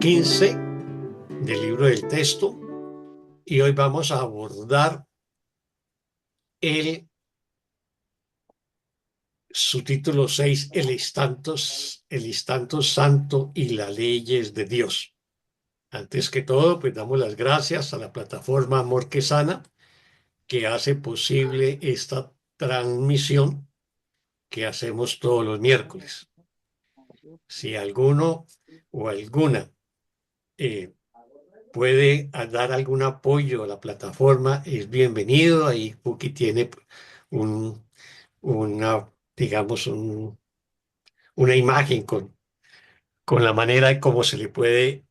15 del libro del texto y hoy vamos a abordar el subtítulo 6, el instanto santo y las leyes de Dios. Antes que todo, pues damos las gracias a la plataforma Amor que Sana que hace posible esta transmisión que hacemos todos los miércoles. Si alguno o alguna eh, puede dar algún apoyo a la plataforma, es bienvenido. Ahí Puki tiene un, una, digamos, una imagen con la manera de cómo se le puede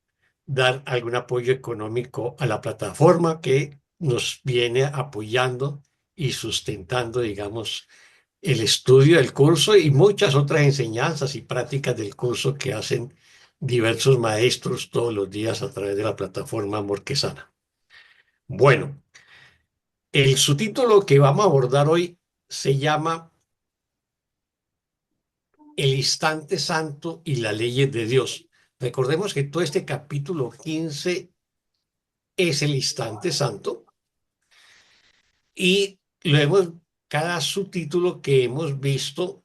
dar algún apoyo económico a la plataforma que nos viene apoyando y sustentando, digamos, el estudio del curso y muchas otras enseñanzas y prácticas del curso que hacen diversos maestros todos los días a través de la plataforma Amor que Sana. Bueno, el subtítulo que vamos a abordar hoy se llama El instante santo y las leyes de Dios. Recordemos que todo este capítulo 15 es el instante santo y luego cada subtítulo que hemos visto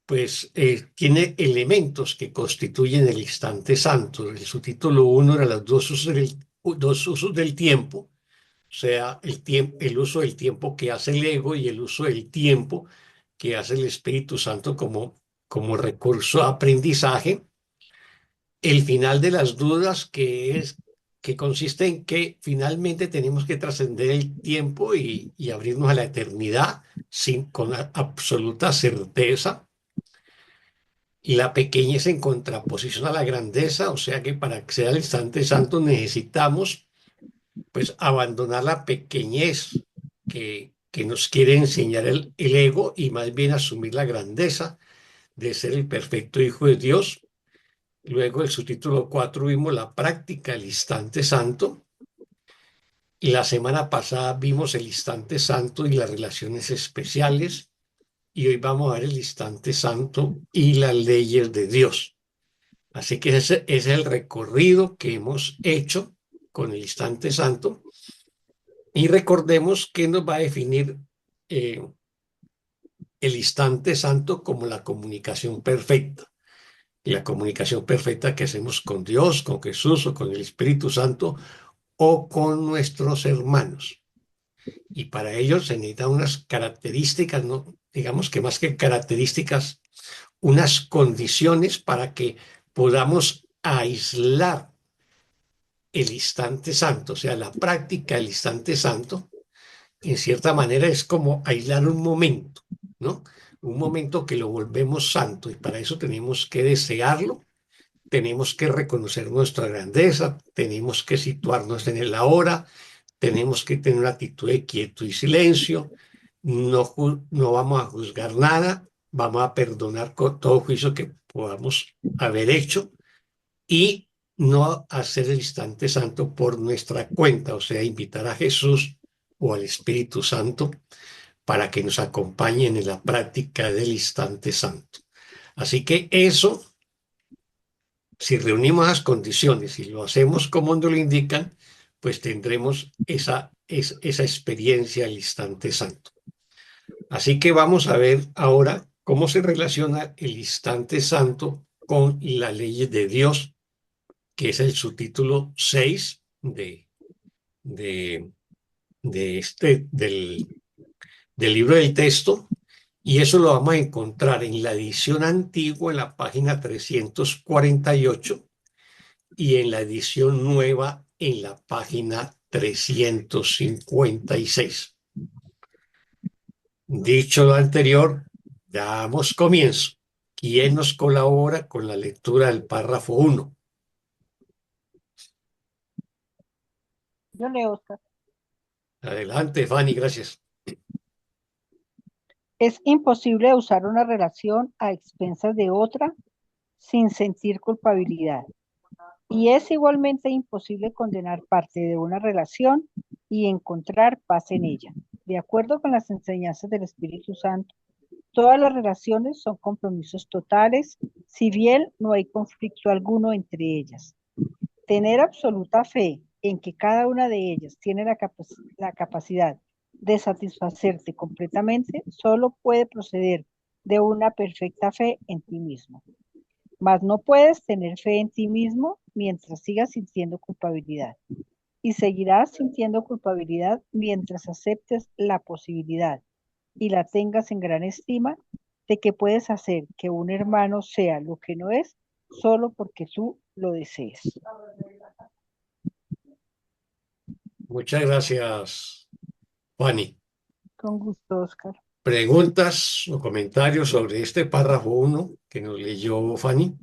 pues tiene elementos que constituyen el instante santo. El subtítulo 1 era los dos usos del tiempo, o sea, el uso del tiempo que hace el ego y el uso del tiempo que hace el Espíritu Santo como recurso a aprendizaje. El final de las dudas, que consiste en que finalmente tenemos que trascender el tiempo y abrirnos a la eternidad con absoluta certeza. Y la pequeñez en contraposición a la grandeza, o sea que para acceder al instante santo necesitamos pues abandonar la pequeñez que nos quiere enseñar el ego y más bien asumir la grandeza de ser el perfecto Hijo de Dios. Luego el subtítulo 4 vimos la práctica del instante santo y la semana pasada vimos el instante santo y las relaciones especiales y hoy vamos a ver el instante santo y las leyes de Dios. Así que ese es el recorrido que hemos hecho con el instante santo y recordemos que nos va a definir eh, el instante santo como la comunicación perfecta. La comunicación perfecta que hacemos con Dios, con Jesús o con el Espíritu Santo o con nuestros hermanos. Y para ello se necesitan unas características, ¿no? Digamos que más que características, unas condiciones para que podamos aislar el instante santo, o sea, la práctica del instante santo, en cierta manera es como aislar un momento, ¿no? Un momento que lo volvemos santo y para eso tenemos que desearlo, tenemos que reconocer nuestra grandeza, tenemos que situarnos en el ahora, tenemos que tener una actitud de quietud y silencio, no vamos a juzgar nada, vamos a perdonar con todo juicio que podamos haber hecho y no hacer el instante santo por nuestra cuenta, o sea, invitar a Jesús o al Espíritu Santo para que nos acompañen en la práctica del instante santo. Así que eso, si reunimos las condiciones y lo hacemos como nos lo indican, pues tendremos esa experiencia del instante santo. Así que vamos a ver ahora cómo se relaciona el instante santo con las leyes de Dios, que es el subtítulo 6 de, del libro del texto, y eso lo vamos a encontrar en la edición antigua, en la página 348, y en la edición nueva, en la página 356. Dicho lo anterior, damos comienzo. ¿Quién nos colabora con la lectura del párrafo 1? Yo leo, Oscar. Adelante, Fanny, gracias. Es imposible usar una relación a expensas de otra sin sentir culpabilidad. Y es igualmente imposible condenar parte de una relación y encontrar paz en ella. De acuerdo con las enseñanzas del Espíritu Santo, todas las relaciones son compromisos totales, si bien no hay conflicto alguno entre ellas. Tener absoluta fe en que cada una de ellas tiene la capacidad de satisfacerte completamente solo puede proceder de una perfecta fe en ti mismo. Mas no puedes tener fe en ti mismo mientras sigas sintiendo culpabilidad. Y seguirás sintiendo culpabilidad mientras aceptes la posibilidad y la tengas en gran estima de que puedes hacer que un hermano sea lo que no es solo porque tú lo desees. Muchas gracias, Fanny. Con gusto, Oscar. ¿Preguntas o comentarios sobre este párrafo uno que nos leyó Fanny?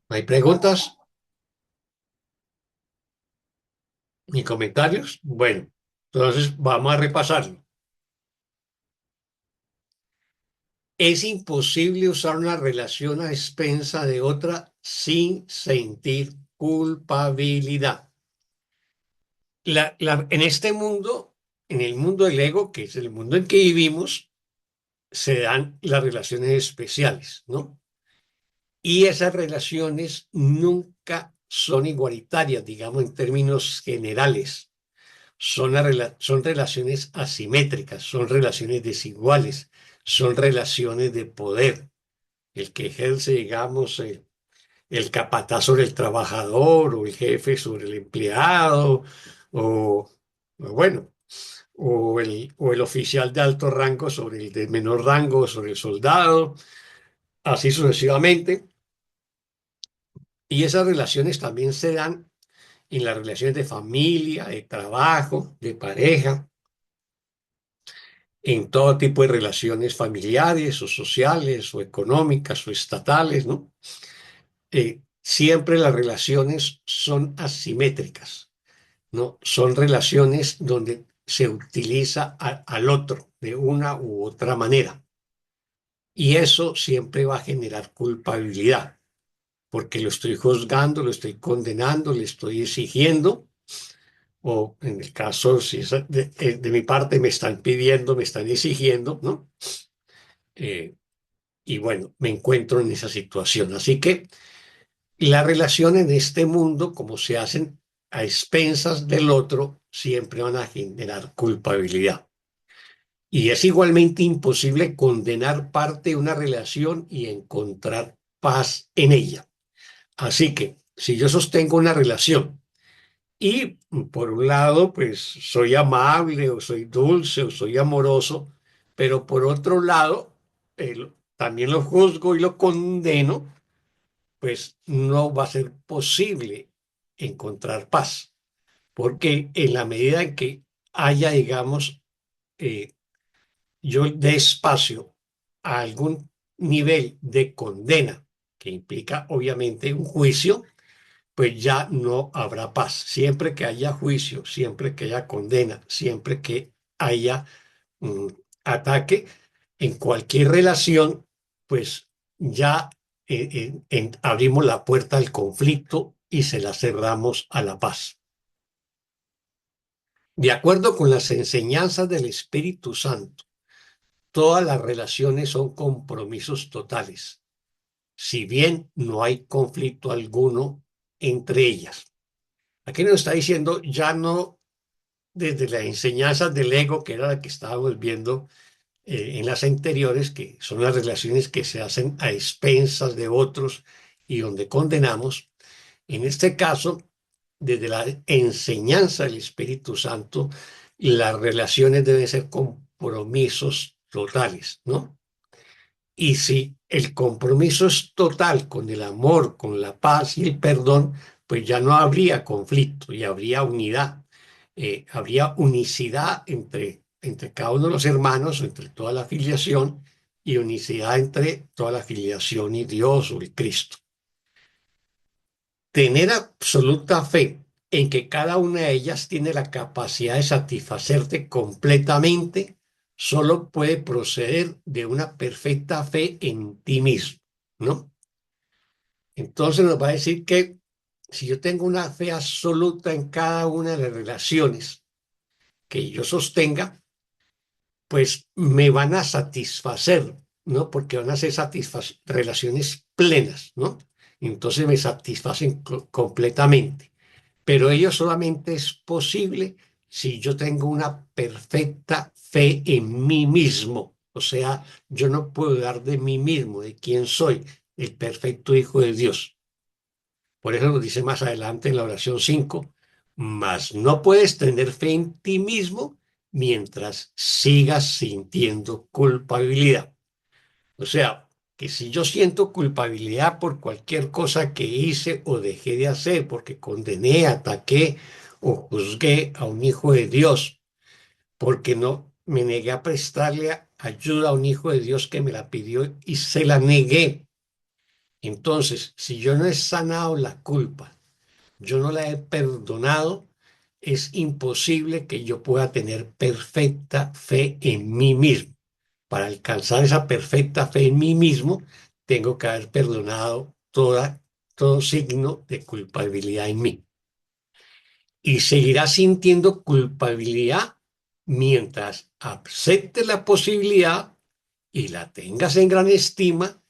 ¿No hay preguntas ni comentarios? Bueno, entonces vamos a repasarlo. Es imposible usar una relación a expensa de otra sin sentir culpabilidad. En este mundo, en el mundo del ego, que es el mundo en que vivimos, se dan las relaciones especiales, ¿no? Y esas relaciones nunca son igualitarias, digamos, en términos generales. Son relaciones asimétricas, son relaciones desiguales, son relaciones de poder. El que ejerce, digamos, el capataz sobre el trabajador o el jefe sobre el empleado, o bueno, o el oficial de alto rango sobre el de menor rango, sobre el soldado, así sucesivamente. Y esas relaciones también se dan en las relaciones de familia, de trabajo, de pareja, en todo tipo de relaciones familiares o sociales o económicas o estatales, ¿no? Siempre las relaciones son asimétricas, ¿no? Son relaciones donde se utiliza al otro de una u otra manera. Y eso siempre va a generar culpabilidad, porque lo estoy juzgando, lo estoy condenando, le estoy exigiendo, o en el caso, si es de mi parte, me están pidiendo, me están exigiendo, ¿no? Eh, y bueno, me encuentro en esa situación. Así que la relación en este mundo, como se hacen a expensas del otro, siempre van a generar culpabilidad. Y es igualmente imposible condenar parte de una relación y encontrar paz en ella. Así que si yo sostengo una relación y por un lado, pues soy amable o soy dulce o soy amoroso, pero por otro lado, también lo juzgo y lo condeno, pues no va a ser posible encontrar paz, porque en la medida en que haya, digamos, eh, yo dé espacio a algún nivel de condena, que implica obviamente un juicio, pues ya no habrá paz. Siempre que haya juicio, siempre que haya condena, siempre que haya un ataque en cualquier relación, pues ya abrimos la puerta al conflicto y se la cerramos a la paz. De acuerdo con las enseñanzas del Espíritu Santo, todas las relaciones son compromisos totales, si bien no hay conflicto alguno entre ellas. Aquí nos está diciendo ya no desde las enseñanzas del ego, que era la que estábamos viendo en las anteriores, que son las relaciones que se hacen a expensas de otros y donde condenamos. En este caso, desde la enseñanza del Espíritu Santo, las relaciones deben ser compromisos totales, ¿no? Y si el compromiso es total con el amor, con la paz y el perdón, pues ya no habría conflicto y habría unidad, habría unicidad entre cada uno de los hermanos, entre toda la filiación y unicidad entre toda la filiación y Dios o el Cristo. Tener absoluta fe en que cada una de ellas tiene la capacidad de satisfacerte completamente, solo puede proceder de una perfecta fe en ti mismo, ¿no? Entonces nos va a decir que si yo tengo una fe absoluta en cada una de las relaciones que yo sostenga, pues me van a satisfacer, ¿no? Porque van a ser relaciones plenas, ¿no? Entonces me satisfacen completamente. Pero ello solamente es posible si yo tengo una perfecta fe en mí mismo. O sea, yo no puedo dar de mí mismo, de quién soy, el perfecto Hijo de Dios. Por eso nos dice más adelante en la oración 5: mas no puedes tener fe en ti mismo mientras sigas sintiendo culpabilidad. O sea, que si yo siento culpabilidad por cualquier cosa que hice o dejé de hacer, porque condené, ataqué o juzgué a un hijo de Dios, porque no me negué a prestarle ayuda a un hijo de Dios que me la pidió y se la negué. Entonces, si yo no he sanado la culpa, yo no la he perdonado, es imposible que yo pueda tener perfecta fe en mí mismo. Para alcanzar esa perfecta fe en mí mismo, tengo que haber perdonado todo signo de culpabilidad en mí. Y seguirás sintiendo culpabilidad mientras aceptes la posibilidad y la tengas en gran estima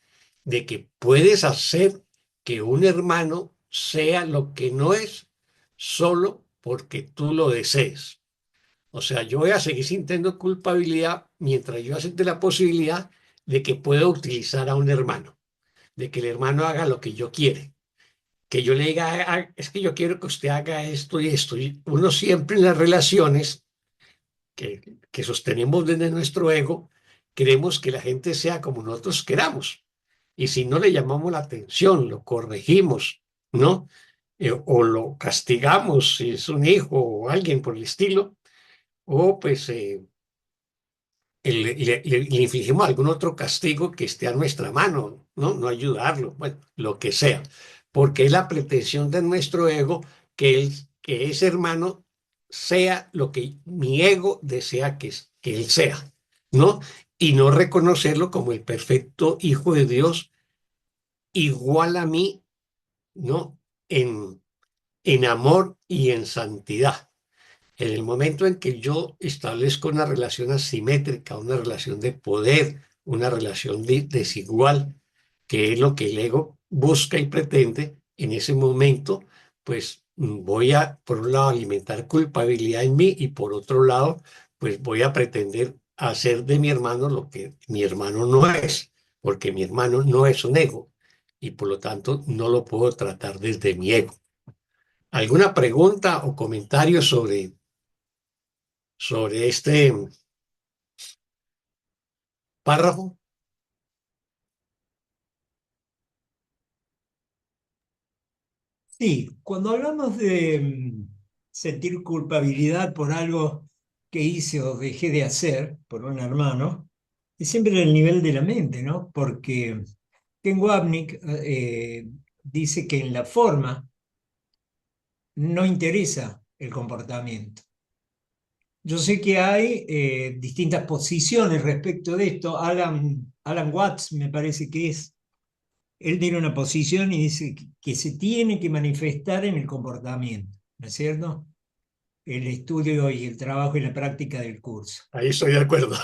de que puedes hacer que un hermano sea lo que no es solo porque tú lo desees. O sea, yo voy a seguir sintiendo culpabilidad mientras yo acepte la posibilidad de que pueda utilizar a un hermano, de que el hermano haga lo que yo quiere, que yo le diga: "Ah, es que yo quiero que usted haga esto y esto". Y uno siempre en las relaciones que sostenemos desde nuestro ego, queremos que la gente sea como nosotros queramos. Y si no le llamamos la atención, lo corregimos, ¿no? O lo castigamos si es un hijo o alguien por el estilo, o pues le infligimos algún otro castigo que esté a nuestra mano, ¿no? No ayudarlo, bueno, lo que sea. Porque es la pretensión de nuestro ego que ese hermano sea lo que mi ego desea que él sea, ¿no? Y no reconocerlo como el perfecto Hijo de Dios, igual a mí, ¿no? En, en amor y en santidad. En el momento en que yo establezco una relación asimétrica, una relación de poder, una relación desigual, que es lo que el ego busca y pretende, en ese momento, pues voy a, por un lado, alimentar culpabilidad en mí y por otro lado, pues voy a pretender hacer de mi hermano lo que mi hermano no es, porque mi hermano no es un ego y por lo tanto no lo puedo tratar desde mi ego. ¿Alguna pregunta o comentario sobre este párrafo? Sí, cuando hablamos de sentir culpabilidad por algo que hice o dejé de hacer por un hermano, es siempre el nivel de la mente, ¿no? Porque Ken Wapnick dice que en la forma no interesa el comportamiento. Yo sé que hay distintas posiciones respecto de esto. Alan Watts me parece que es. Él tiene una posición y dice que se tiene que manifestar en el comportamiento, ¿no es cierto? El estudio y el trabajo y la práctica del curso. Ahí estoy de acuerdo.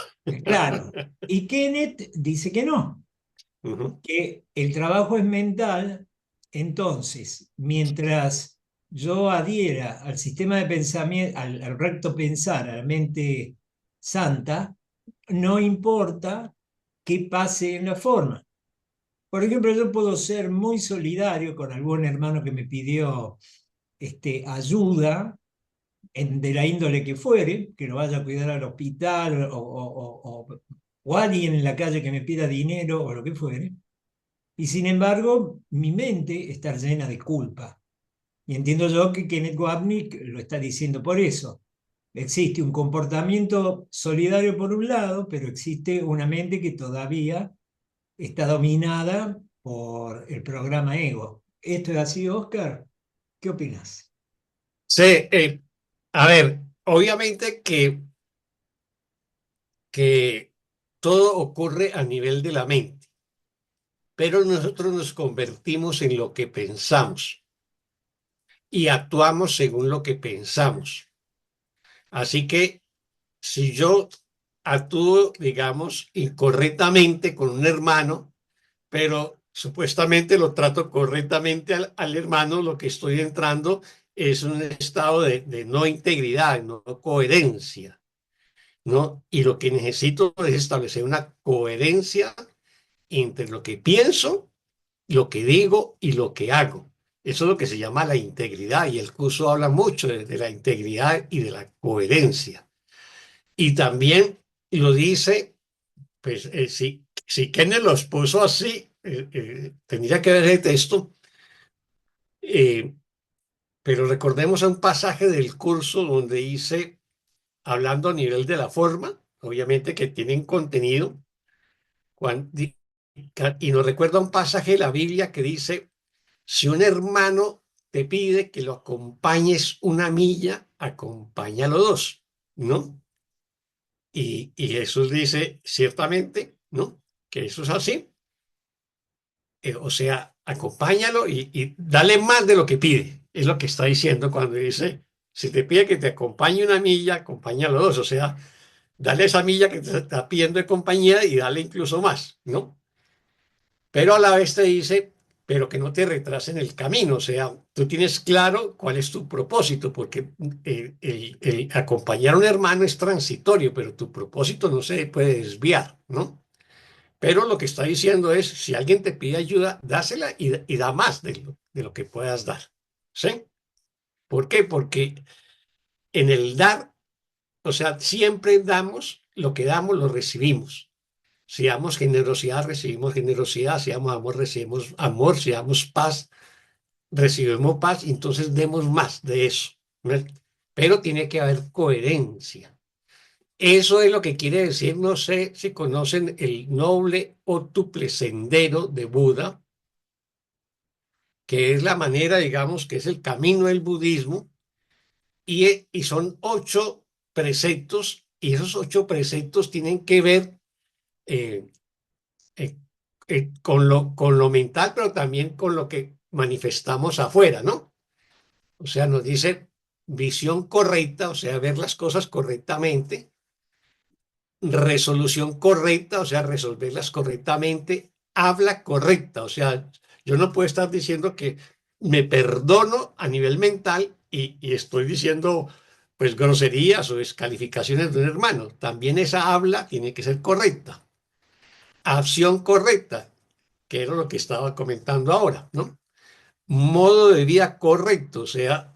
Claro. Y Kenneth dice que no, Ujú. que el trabajo es mental. Entonces, mientras yo adhiera al sistema de pensamiento, al recto pensar, a la mente santa, no importa qué pase en la forma. Por ejemplo, yo puedo ser muy solidario con algún hermano que me pidió ayuda de la índole que fuere, que lo vaya a cuidar al hospital o alguien en la calle que me pida dinero o lo que fuere. Y sin embargo, mi mente está llena de culpa. Y entiendo yo que Kenneth Wapnick lo está diciendo por eso. Existe un comportamiento solidario por un lado, pero existe una mente que todavía está dominada por el programa ego. ¿Esto es así, Oscar? ¿Qué opinas? Sí, a ver, obviamente que todo ocurre a nivel de la mente, pero nosotros nos convertimos en lo que pensamos y actuamos según lo que pensamos. Así que si yo actúo, digamos, incorrectamente con un hermano, pero supuestamente lo trato correctamente al hermano, lo que estoy entrando es un estado de no integridad, no coherencia, ¿no? Y lo que necesito es establecer una coherencia entre lo que pienso, lo que digo y lo que hago. Eso es lo que se llama la integridad y el curso habla mucho de la integridad y de la coherencia. Y también lo dice, pues si Kenneth los puso así, tendría que ver el texto, eh, pero recordemos un pasaje del curso donde dice, hablando a nivel de la forma, obviamente que tienen contenido, y nos recuerda un pasaje de la Biblia que dice, si un hermano te pide que lo acompañes una milla, acompáñalo dos, ¿no? Y Jesús dice, ciertamente, ¿no? Que eso es así. O sea, acompáñalo y dale más de lo que pide. Es lo que está diciendo cuando dice, si te pide que te acompañe una milla, acompáñalo dos. O sea, dale esa milla que te está pidiendo de compañía y dale incluso más, ¿no? Pero a la vez te dice, pero que no te retrasen el camino, o sea, tú tienes claro cuál es tu propósito, porque el acompañar a un hermano es transitorio, pero tu propósito no se puede desviar, ¿no? Pero lo que está diciendo es, si alguien te pide ayuda, dásela y da más de lo que puedas dar, ¿sí? ¿Por qué? Porque en el dar, o sea, siempre damos, lo que damos lo recibimos. Si damos generosidad, recibimos generosidad. Si damos amor, recibimos amor. Si damos paz, recibimos paz. Y entonces demos más de eso, ¿ves? Pero tiene que haber coherencia. Eso es lo que quiere decir, no sé si conocen el noble ótuple sendero de Buda, que es la manera, digamos, que es el camino del budismo, y son 8 preceptos, y esos 8 preceptos tienen que ver eh, eh, con lo mental, pero también con lo que manifestamos afuera, ¿no? O sea, nos dice visión correcta, o sea, ver las cosas correctamente, resolución correcta, o sea, resolverlas correctamente, habla correcta, o sea, yo no puedo estar diciendo que me perdono a nivel mental y estoy diciendo pues groserías o descalificaciones de un hermano. También esa habla tiene que ser correcta. Acción correcta, que era lo que estaba comentando ahora, ¿no? Modo de vida correcto, o sea,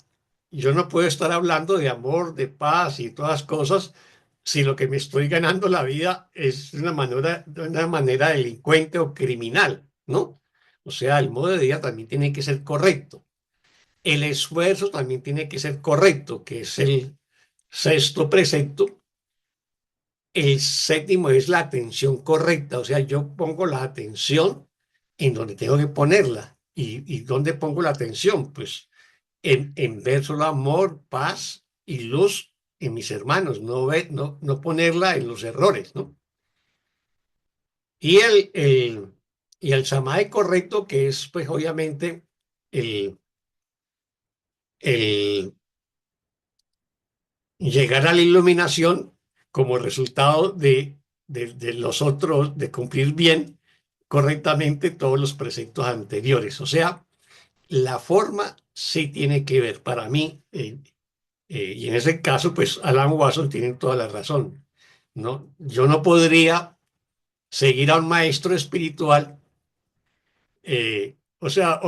yo no puedo estar hablando de amor, de paz y todas cosas si lo que me estoy ganando la vida es de una manera delincuente o criminal, ¿no? O sea, el modo de vida también tiene que ser correcto. El esfuerzo también tiene que ser correcto, que es el sexto precepto. El séptimo es la atención correcta, o sea, yo pongo la atención en donde tengo que ponerla. ¿Y dónde pongo la atención? Pues en ver solo amor, paz y luz en mis hermanos, no ponerla en los errores, ¿no? Y y el samae correcto, que es pues obviamente el, el llegar a la iluminación como resultado de los otros, de cumplir bien, correctamente todos los preceptos anteriores. O sea, la forma sí tiene que ver para mí, y en ese caso, pues Alan Watson tiene toda la razón, ¿no? Yo no podría seguir a un maestro espiritual, o sea,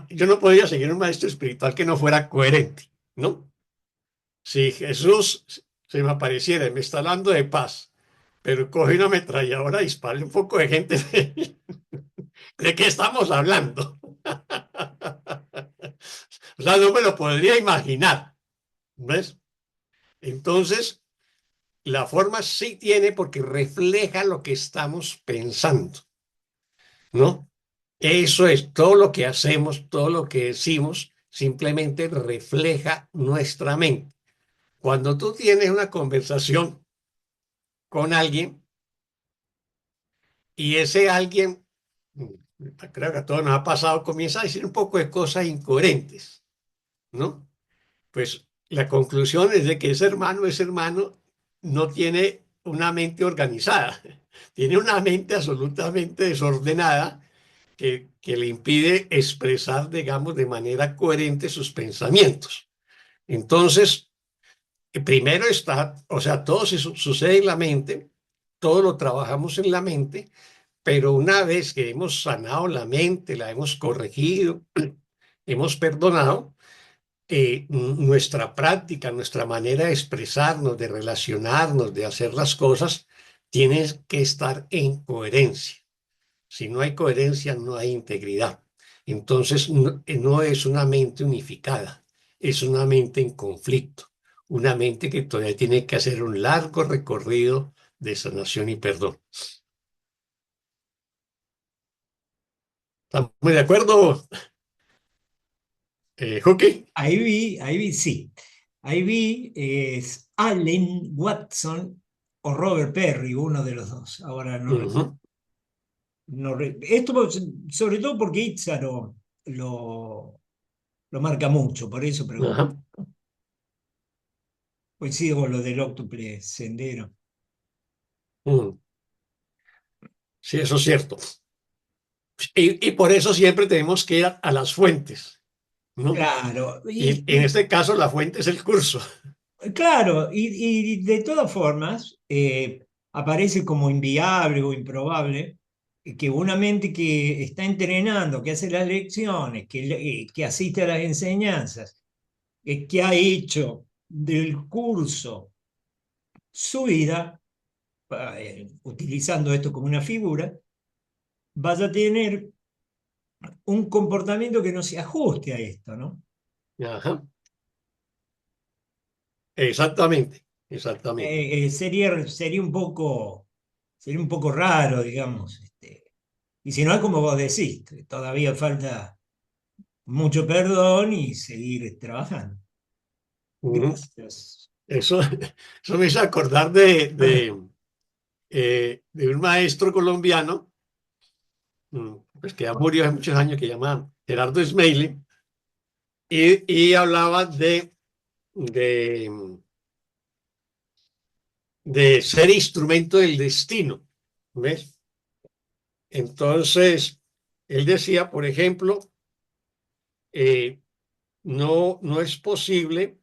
yo no podría seguir a un maestro espiritual que no fuera coherente, ¿no? Si Jesús se me apareciera y me está hablando de paz, pero coge una ametralladora y dispara un poco de gente, ¿de qué estamos hablando? O sea, no me lo podría imaginar, ¿ves? Entonces, la forma sí tiene porque refleja lo que estamos pensando, ¿no? Eso es todo lo que hacemos, todo lo que decimos, simplemente refleja nuestra mente. Cuando tú tienes una conversación con alguien y ese alguien, creo que a todos nos ha pasado, comienza a decir un poco de cosas incoherentes, ¿no? Pues la conclusión es de que ese hermano no tiene una mente organizada, tiene una mente absolutamente desordenada que le impide expresar, digamos, de manera coherente sus pensamientos. Entonces, primero está, o sea, todo sucede en la mente, todo lo trabajamos en la mente, pero una vez que hemos sanado la mente, la hemos corregido, hemos perdonado, nuestra práctica, nuestra manera de expresarnos, de relacionarnos, de hacer las cosas, tiene que estar en coherencia. Si no hay coherencia, no hay integridad. Entonces, no es una mente unificada, es una mente en conflicto, una mente que todavía tiene que hacer un largo recorrido de sanación y perdón. ¿Estamos de acuerdo, Juki? Ahí vi, sí. Ahí vi es Allen Watson o Robert Perry, uno de los dos. Ahora no, Ujú, esto sobre todo porque Itza lo marca mucho, por eso pregunto. ajá, Coincido con lo del óctuple sendero. mm. Sí, eso es cierto. Y por eso siempre tenemos que ir a las fuentes, ¿no? Claro, Y en este caso la fuente es el curso. claro, y de todas formas, aparece como inviable o improbable que una mente que está entrenando, que hace las lecciones, que asiste a las enseñanzas, que ha hecho del curso su vida, utilizando esto como una figura, vaya a tener un comportamiento que no se ajuste a esto, ¿no? Ajá, exactamente, exactamente. Sería un poco raro, digamos. Y si no es como vos decís, todavía falta mucho perdón y seguir trabajando. Ujú. Gracias. Eso, eso me hizo acordar de un maestro colombiano, pues que ya murió hace muchos años, que se llama Gerardo Smeili, y hablaba de, de ser instrumento del destino, ¿ves? Entonces, él decía, por ejemplo, eh, no es posible,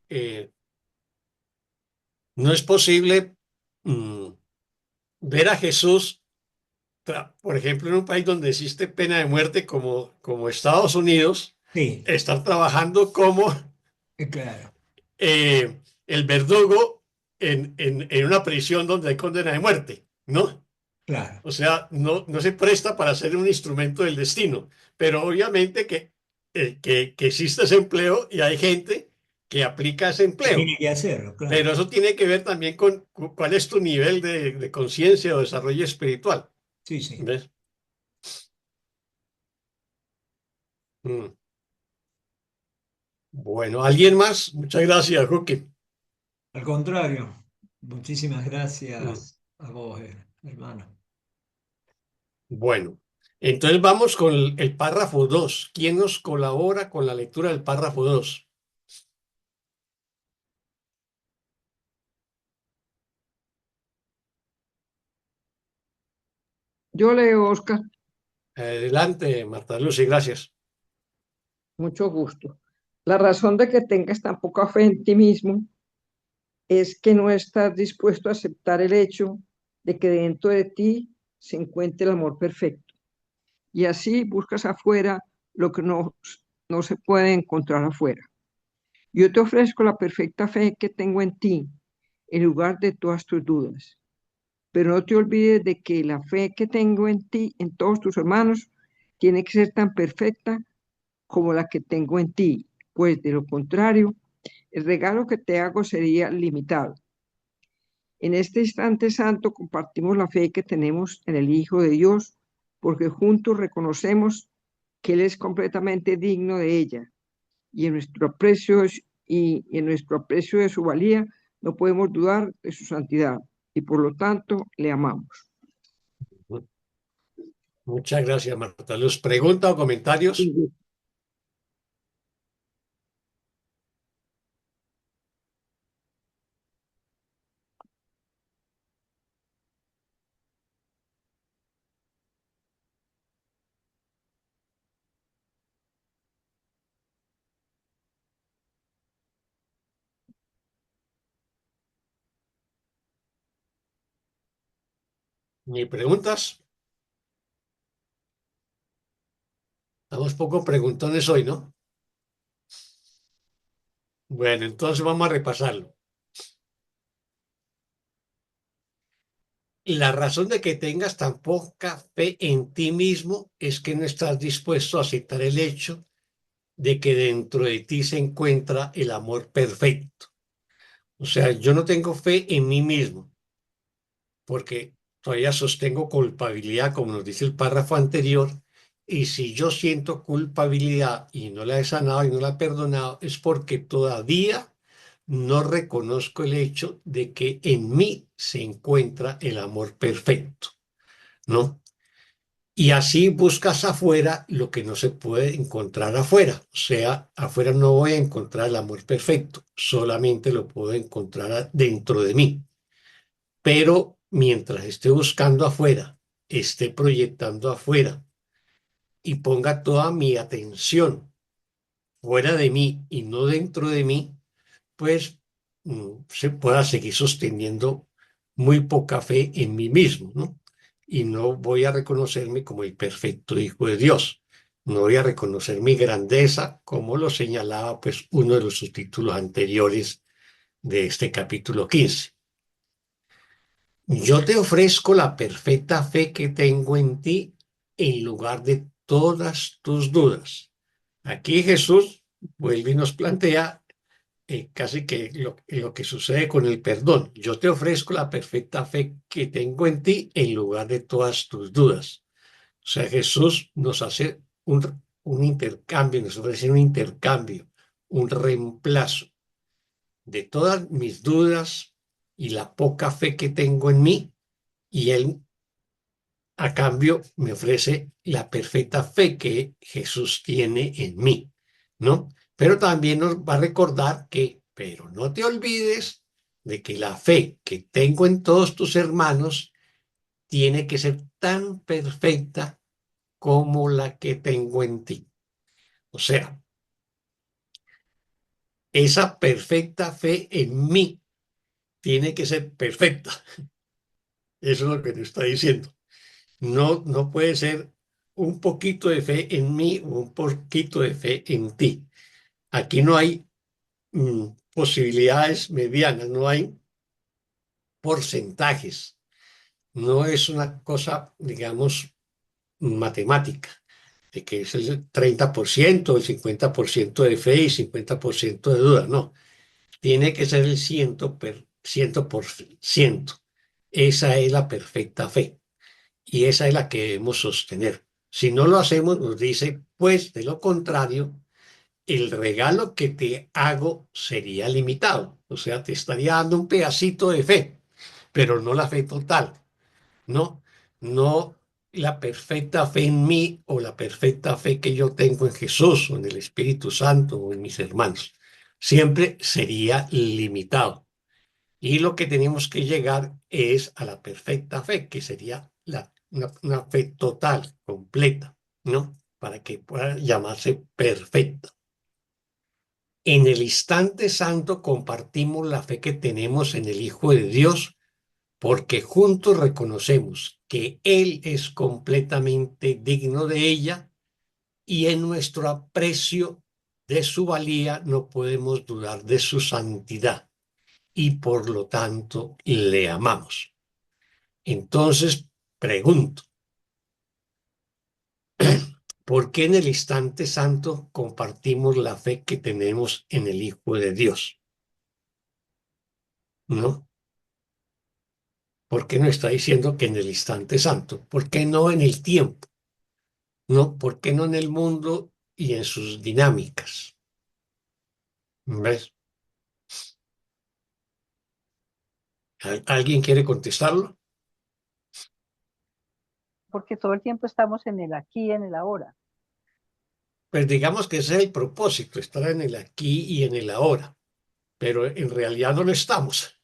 eh, no es posible mm, ver a Jesús, por ejemplo, en un país donde existe pena de muerte como Estados Unidos, Sí, estar trabajando como claro, el verdugo en una prisión donde hay condena de muerte, ¿no? claro. O sea, no se presta para ser un instrumento del destino, pero obviamente que existe ese empleo y hay gente que aplica ese Que empleo, tiene que hacerlo, claro. pero eso tiene que ver también con cuál es tu nivel de conciencia o desarrollo espiritual, Sí, sí. ¿ves? Mm. Bueno, ¿alguien más? Muchas gracias, Juque. Al contrario, muchísimas Mm. gracias a vos, hermano. Bueno, entonces vamos con el párrafo 2. ¿Quién nos colabora con la lectura del párrafo 2? Yo leo, Oscar, Adelante, Marta Lucy, gracias. mucho gusto. La razón de que tengas tan poca fe en ti mismo es que no estás dispuesto a aceptar el hecho de que dentro de ti se encuentre el amor perfecto. Y así buscas afuera lo que no se puede encontrar afuera. Yo te ofrezco la perfecta fe que tengo en ti, en lugar de todas tus dudas. Pero no te olvides de que la fe que tengo en ti, en todos tus hermanos, tiene que ser tan perfecta como la que tengo en ti, pues de lo contrario, el regalo que te hago sería limitado. En este instante santo compartimos la fe que tenemos en el Hijo de Dios, porque juntos reconocemos que Él es completamente digno de ella. Y en nuestro aprecio de su valía no podemos dudar de su santidad y por lo tanto le amamos. Muchas gracias, Marta. ¿Los preguntas o comentarios? ¿Ni preguntas? Estamos poco preguntones hoy, ¿no? Bueno, entonces vamos a repasarlo. La razón de que tengas tan poca fe en ti mismo es que no estás dispuesto a aceptar el hecho de que dentro de ti se encuentra el amor perfecto. O sea, yo no tengo fe en mí mismo porque todavía sostengo culpabilidad, como nos dice el párrafo anterior, y si yo siento culpabilidad y no la he sanado y no la he perdonado, es porque todavía no reconozco el hecho de que en mí se encuentra el amor perfecto, ¿no? Y así buscas afuera lo que no se puede encontrar afuera. O sea, afuera no voy a encontrar el amor perfecto, solamente lo puedo encontrar dentro de mí. Pero mientras esté buscando afuera, esté proyectando afuera y ponga toda mi atención fuera de mí y no dentro de mí, pues se pueda seguir sosteniendo muy poca fe en mí mismo, ¿no? Y no voy a reconocerme como el perfecto Hijo de Dios. No voy a reconocer mi grandeza, como lo señalaba pues uno de los subtítulos anteriores de este capítulo 15. Yo te ofrezco la perfecta fe que tengo en ti en lugar de todas tus dudas. Aquí Jesús vuelve y nos plantea casi que lo que sucede con el perdón. Yo te ofrezco la perfecta fe que tengo en ti en lugar de todas tus dudas. O sea, Jesús nos hace un intercambio, nos ofrece un intercambio, un reemplazo de todas mis dudas y la poca fe que tengo en mí, y Él a cambio me ofrece la perfecta fe que Jesús tiene en mí, ¿no? Pero también nos va a recordar que, pero no te olvides de que la fe que tengo en todos tus hermanos tiene que ser tan perfecta como la que tengo en ti. O sea, esa perfecta fe en mí tiene que ser perfecta. Eso es lo que te está diciendo. No, no puede ser un poquito de fe en mí o un poquito de fe en ti. Aquí no hay posibilidades medianas, no hay porcentajes. No es una cosa, digamos, matemática, de que es el 30%, el 50% de fe y 50% de duda. No, tiene que ser el 100%. Esa es la perfecta fe. Y esa es la que debemos sostener. Si no lo hacemos, nos dice, pues de lo contrario, el regalo que te hago sería limitado. O sea, te estaría dando un pedacito de fe, pero no la fe total. No, no la perfecta fe en mí o la perfecta fe que yo tengo en Jesús o en el Espíritu Santo o en mis hermanos. Siempre sería limitado. Y lo que tenemos que llegar es a la perfecta fe, que sería una fe total, completa, ¿no? Para que pueda llamarse perfecta. En el instante santo compartimos la fe que tenemos en el Hijo de Dios, porque juntos reconocemos que Él es completamente digno de ella y en nuestro aprecio de su valía no podemos dudar de su santidad y por lo tanto le amamos. Entonces, pregunto, ¿por qué en el instante santo compartimos la fe que tenemos en el Hijo de Dios? ¿No? ¿Por qué no está diciendo que en el instante santo? ¿Por qué no en el tiempo? ¿no? ¿Por qué no en el mundo y en sus dinámicas? ¿Ves? ¿Alguien quiere contestarlo? Porque todo el tiempo estamos en el aquí y en el ahora. Pues digamos que ese es el propósito, estar en el aquí y en el ahora, pero en realidad no lo estamos.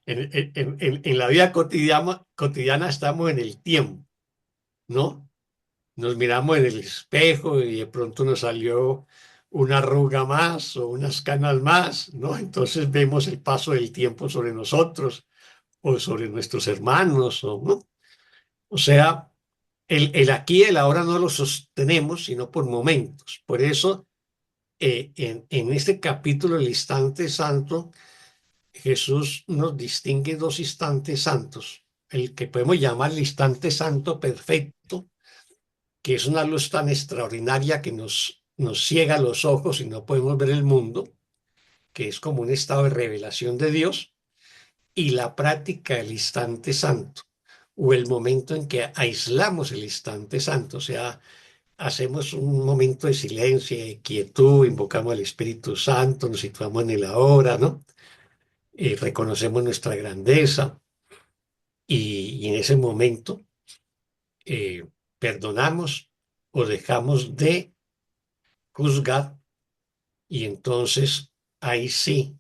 En la vida cotidiana estamos en el tiempo, ¿no? Nos miramos en el espejo y de pronto nos salió una arruga más o unas canas más, ¿no? Entonces vemos el paso del tiempo sobre nosotros o sobre nuestros hermanos, ¿no? O sea, el aquí y el ahora no lo sostenemos, sino por momentos. Por eso, en este capítulo, el instante santo, Jesús nos distingue dos instantes santos. El que podemos llamar el instante santo perfecto, que es una luz tan extraordinaria que nos ciega los ojos y no podemos ver el mundo, que es como un estado de revelación de Dios, y la práctica del instante santo, o el momento en que aislamos el instante santo, o sea, hacemos un momento de silencio, de quietud, invocamos al Espíritu Santo, nos situamos en el ahora, ¿no? Reconocemos nuestra grandeza y en ese momento eh, perdonamos o dejamos de juzgar y entonces ahí sí,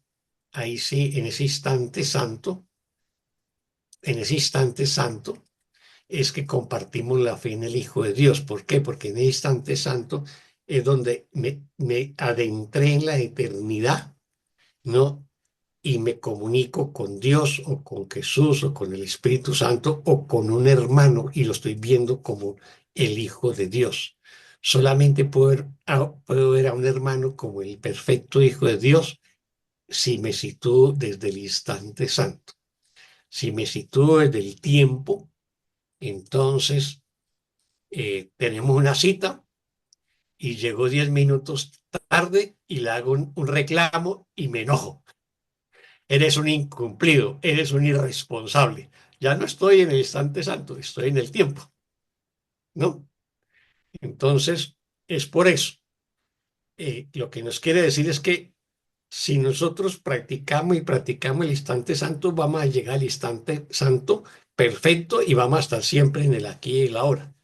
en ese instante santo es que compartimos la fe en el Hijo de Dios. ¿Por qué? Porque en el instante santo es donde me adentré en la eternidad, ¿no? Y me comunico con Dios o con Jesús o con el Espíritu Santo o con un hermano y lo estoy viendo como el Hijo de Dios. Solamente puedo ver a un hermano como el perfecto Hijo de Dios si me sitúo desde el instante santo. Si me sitúo desde el tiempo, entonces tenemos una cita y llegó 10 minutos tarde y le hago un reclamo y me enojo. Eres un incumplido, eres un irresponsable. Ya no estoy en el instante santo, estoy en el tiempo, ¿no? Entonces, es por eso. Lo que nos quiere decir es que si nosotros practicamos y practicamos el instante santo, vamos a llegar al instante santo perfecto y vamos a estar siempre en el aquí y el ahora.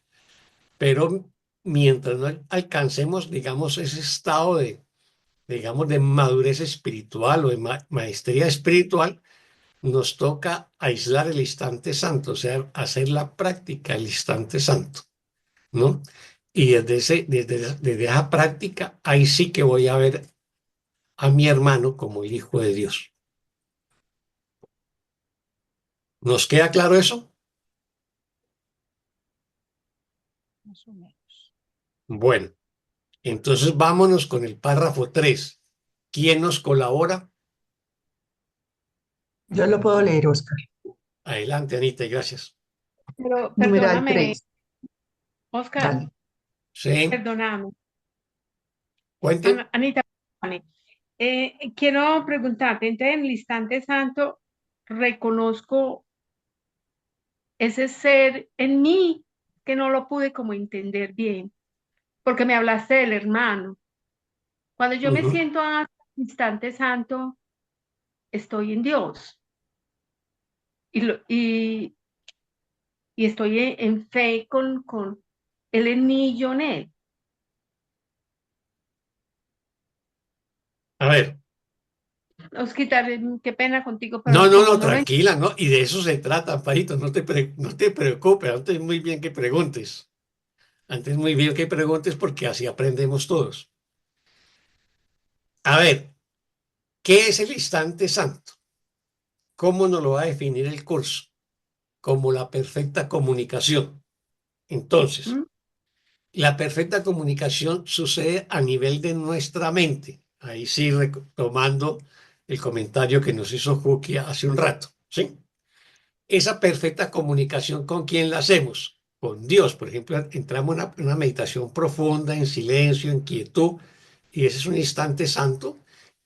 Pero mientras no alcancemos, digamos, ese estado de, digamos, de madurez espiritual o de maestría espiritual, nos toca aislar el instante santo, o sea, hacer la práctica del instante santo, ¿no? Y desde esa práctica, ahí sí que voy a ver a mi hermano como el Hijo de Dios. ¿Nos queda claro eso? Más o menos. Bueno, entonces vámonos con el párrafo 3. ¿Quién nos colabora? Yo lo puedo leer, Oscar. Adelante, Anita, y gracias. Pero Numeral perdóname, 3. Oscar, Dale. Sí, perdóname. cuente. Anita, perdóname. Quiero preguntarte, entonces en el instante santo reconozco ese ser en mí que no lo pude como entender bien, porque me hablaste del hermano. Cuando yo me Ujú. siento al instante santo, estoy en Dios y, y estoy en fe con Él en mí y yo en Él. A ver, Osquita, qué pena contigo, no, pero no, como no, no lo tranquila, ¿no? Y de eso se trata, Amparito, no te preocupes, antes muy bien que preguntes. Antes muy bien que preguntes porque así aprendemos todos. A ver, ¿qué es el instante santo? ¿Cómo nos lo va a definir el curso? Como la perfecta comunicación. Entonces, ¿Mm? la perfecta comunicación sucede a nivel de nuestra mente. Ahí sí, tomando el comentario que nos hizo Juki hace un rato, ¿sí? Esa perfecta comunicación, ¿con quién la hacemos? Con Dios. Por ejemplo, entramos en una meditación profunda, en silencio, en quietud, y ese es un instante santo,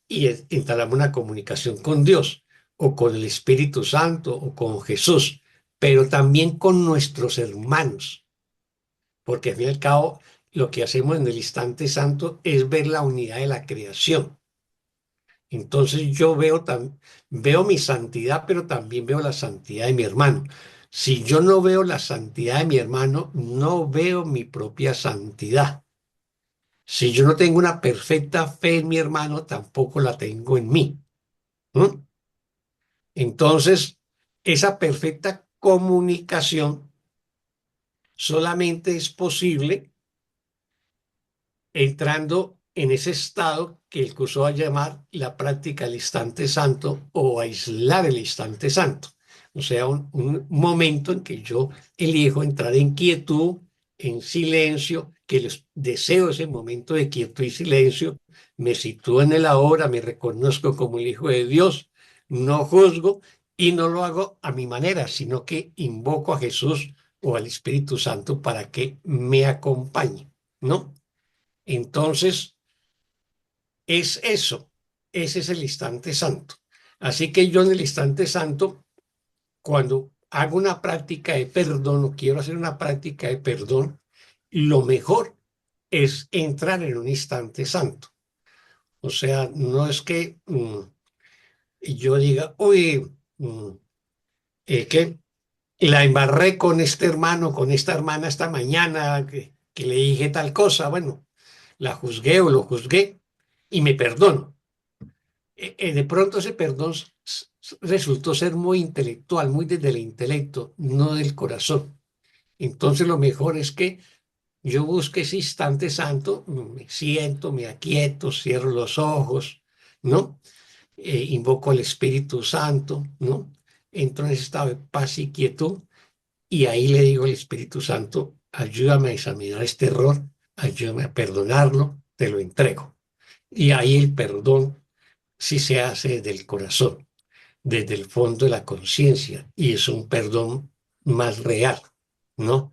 y entablamos una comunicación con Dios, o con el Espíritu Santo, o con Jesús, pero también con nuestros hermanos. porque al fin y al cabo lo que hacemos en el instante santo es ver la unidad de la creación. Entonces yo veo mi santidad, pero también veo la santidad de mi hermano. Si yo no veo la santidad de mi hermano, no veo mi propia santidad. Si yo no tengo una perfecta fe en mi hermano, tampoco la tengo en mí. ¿No? Entonces, esa perfecta comunicación solamente es posible entrando en ese estado que el curso va a llamar la práctica del instante santo o aislar el instante santo. O sea, un momento en que yo elijo entrar en quietud, en silencio, que deseo ese momento de quietud y silencio, me sitúo en el ahora, me reconozco como el Hijo de Dios, no juzgo y no lo hago a mi manera, sino que invoco a Jesús o al Espíritu Santo para que me acompañe, ¿no? Entonces, es eso, ese es el instante santo. Así que yo en el instante santo, cuando hago una práctica de perdón o quiero hacer una práctica de perdón, lo mejor es entrar en un instante santo. O sea, no es que yo diga, uy, que la embarré con este hermano, con esta hermana esta mañana, que le dije tal cosa, bueno, la juzgué o lo juzgué y me perdono. De pronto ese perdón resultó ser muy intelectual, muy desde el intelecto, no del corazón. Entonces lo mejor es que yo busque ese instante santo, me siento, me aquieto, cierro los ojos, ¿no? Invoco al Espíritu Santo, ¿no? Entro en ese estado de paz y quietud y ahí le digo al Espíritu Santo, ayúdame a examinar este error, ayúdame a perdonarlo, te lo entrego. Y ahí el perdón sí se hace del corazón, desde el fondo de la conciencia, y es un perdón más real, ¿no?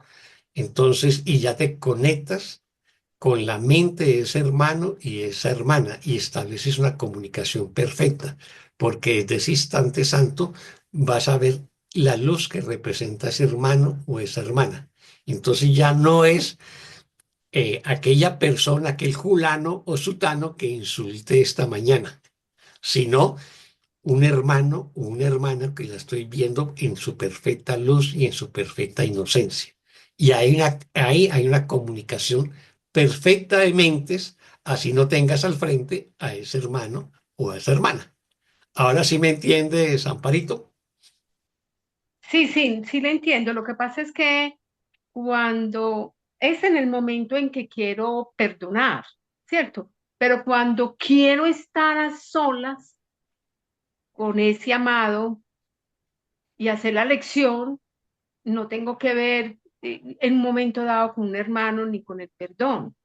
Entonces, y ya te conectas con la mente de ese hermano y esa hermana y estableces una comunicación perfecta, porque desde ese instante santo vas a ver la luz que representa ese hermano o esa hermana. Entonces ya no es aquella persona, aquel fulano o sutano que insulté esta mañana, sino un hermano o una hermana que la estoy viendo en su perfecta luz y en su perfecta inocencia. Y ahí hay una comunicación perfecta de mentes, así no tengas al frente a ese hermano o a esa hermana. Ahora sí me entiendes, Amparito. Sí, sí, sí le entiendo. Lo que pasa es que cuando es en el momento en que quiero perdonar, ¿cierto? Pero cuando quiero estar a solas con ese amado y hacer la lección, no tengo que ver en un momento dado con un hermano ni con el perdón.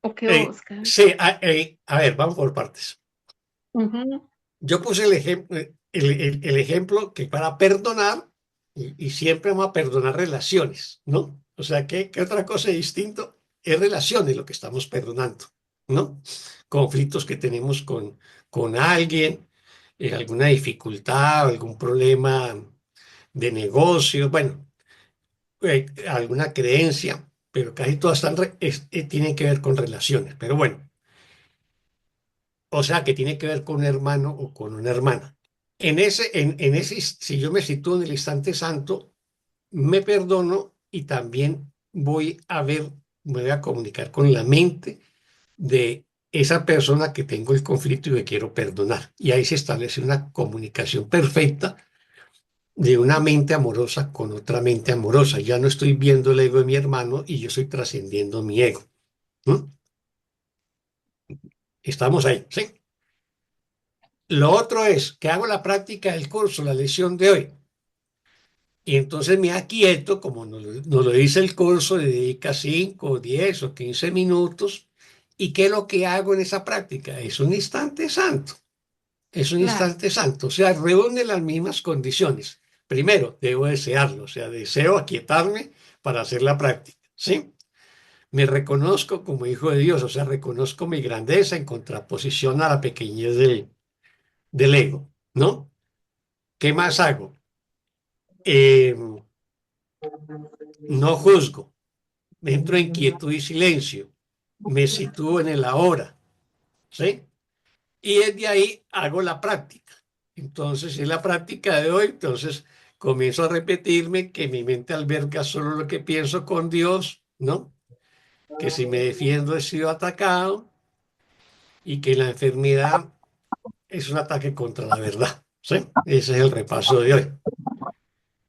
¿O qué, Oscar? Sí, a ver, vamos por partes. Ujú. Yo puse el ejemplo, el ejemplo que para perdonar, y siempre vamos a perdonar relaciones, ¿no? O sea, ¿qué otra cosa distinto? Es relaciones lo que estamos perdonando, ¿no? Conflictos que tenemos con alguien, alguna dificultad, algún problema de negocio, bueno, alguna creencia, pero casi todas tienen que ver con relaciones. Pero bueno, o sea, que tiene que ver con un hermano o con una hermana. Si yo me sitúo en el instante santo, me perdono y también me voy a comunicar con la mente de esa persona que tengo el conflicto y que quiero perdonar. Y ahí se establece una comunicación perfecta de una mente amorosa con otra mente amorosa. Ya no estoy viendo el ego de mi hermano y yo estoy trascendiendo mi ego. ¿Mm? Estamos ahí, ¿sí? Lo otro es que hago la práctica del curso, la lección de hoy. Y entonces me aquieto, como nos lo dice el curso, dedica 5, 10 o 15 minutos. ¿Y qué es lo que hago en esa práctica? Es un instante santo. Es un Claro. instante santo. O sea, reúne las mismas condiciones. Primero, debo desearlo. O sea, deseo aquietarme para hacer la práctica. ¿Sí? Me reconozco como hijo de Dios. O sea, reconozco mi grandeza en contraposición a la pequeñez del ego. ¿No? ¿Qué más hago? Eh, no juzgo, entro en quietud y silencio, me sitúo en el ahora, ¿sí? Y desde ahí hago la práctica. Entonces, en la práctica de hoy, entonces comienzo a repetirme que mi mente alberga solo lo que pienso con Dios, ¿no? Que si me defiendo he sido atacado y que la enfermedad es un ataque contra la verdad, ¿sí? Ese es el repaso de hoy.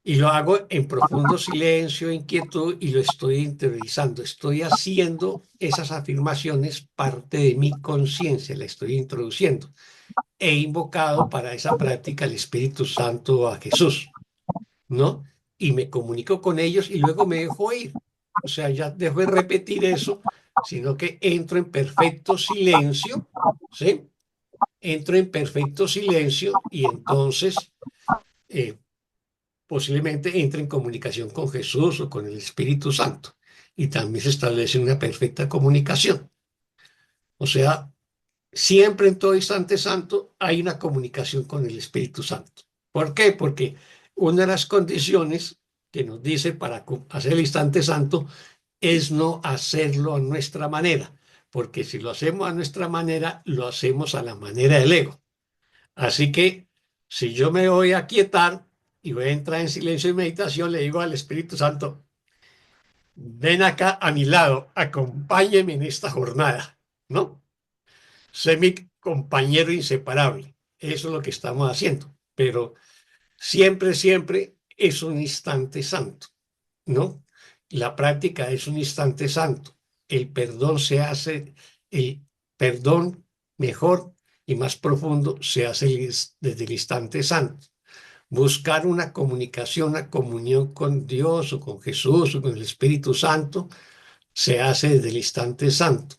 Y lo hago en profundo silencio, inquietud, y lo estoy interiorizando. Estoy haciendo esas afirmaciones parte de mi conciencia, la estoy introduciendo. He invocado para esa práctica al Espíritu Santo, a Jesús, ¿no? Y me comunico con ellos y luego me dejo ir. O sea, ya dejo de repetir eso, sino que entro en perfecto silencio, ¿sí? Entro en perfecto silencio y entonces eh, posiblemente entre en comunicación con Jesús o con el Espíritu Santo. Y también se establece una perfecta comunicación. O sea, siempre en todo instante santo hay una comunicación con el Espíritu Santo. ¿Por qué? Porque una de las condiciones que nos dice para hacer el instante santo es no hacerlo a nuestra manera, porque si lo hacemos a nuestra manera, lo hacemos a la manera del ego. Así que si yo me voy a quietar y voy a entrar en silencio y meditación, le digo al Espíritu Santo, ven acá a mi lado, acompáñeme en esta jornada, ¿no? Sé mi compañero inseparable. Eso es lo que estamos haciendo. Pero siempre, siempre es un instante santo, ¿no? La práctica es un instante santo. El perdón se hace, el perdón mejor y más profundo se hace desde el instante santo. Buscar una comunicación, una comunión con Dios o con Jesús o con el Espíritu Santo se hace desde el instante santo.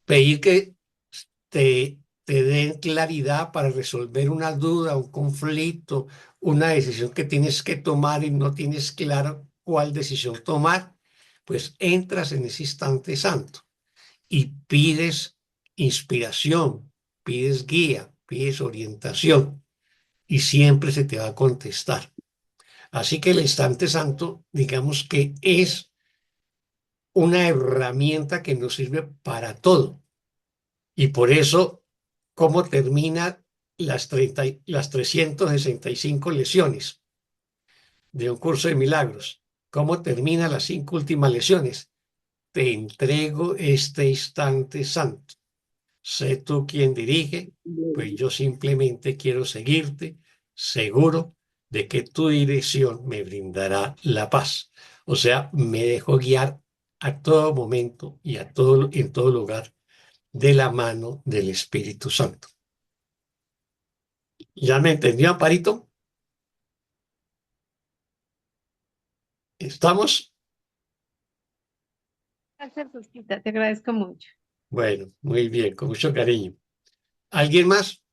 Pedir que te den claridad para resolver una duda, un conflicto, una decisión que tienes que tomar y no tienes claro cuál decisión tomar, pues entras en ese instante santo y pides inspiración, pides guía, pides orientación y siempre se te va a contestar. Así que el instante santo, digamos que es una herramienta que nos sirve para todo. Y por eso, ¿cómo termina las 365 lesiones de un curso de milagros? ¿Cómo termina las 5 últimas lesiones? Te entrego este instante santo. Sé tú quien dirige, pues yo simplemente quiero seguirte, seguro de que tu dirección me brindará la paz. O sea, me dejo guiar a todo momento y en todo lugar de la mano del Espíritu Santo. ¿Ya me entendió, Amparito? ¿Estamos? Gracias, Osquita, te agradezco mucho. Bueno, muy bien, con mucho cariño. ¿Alguien más?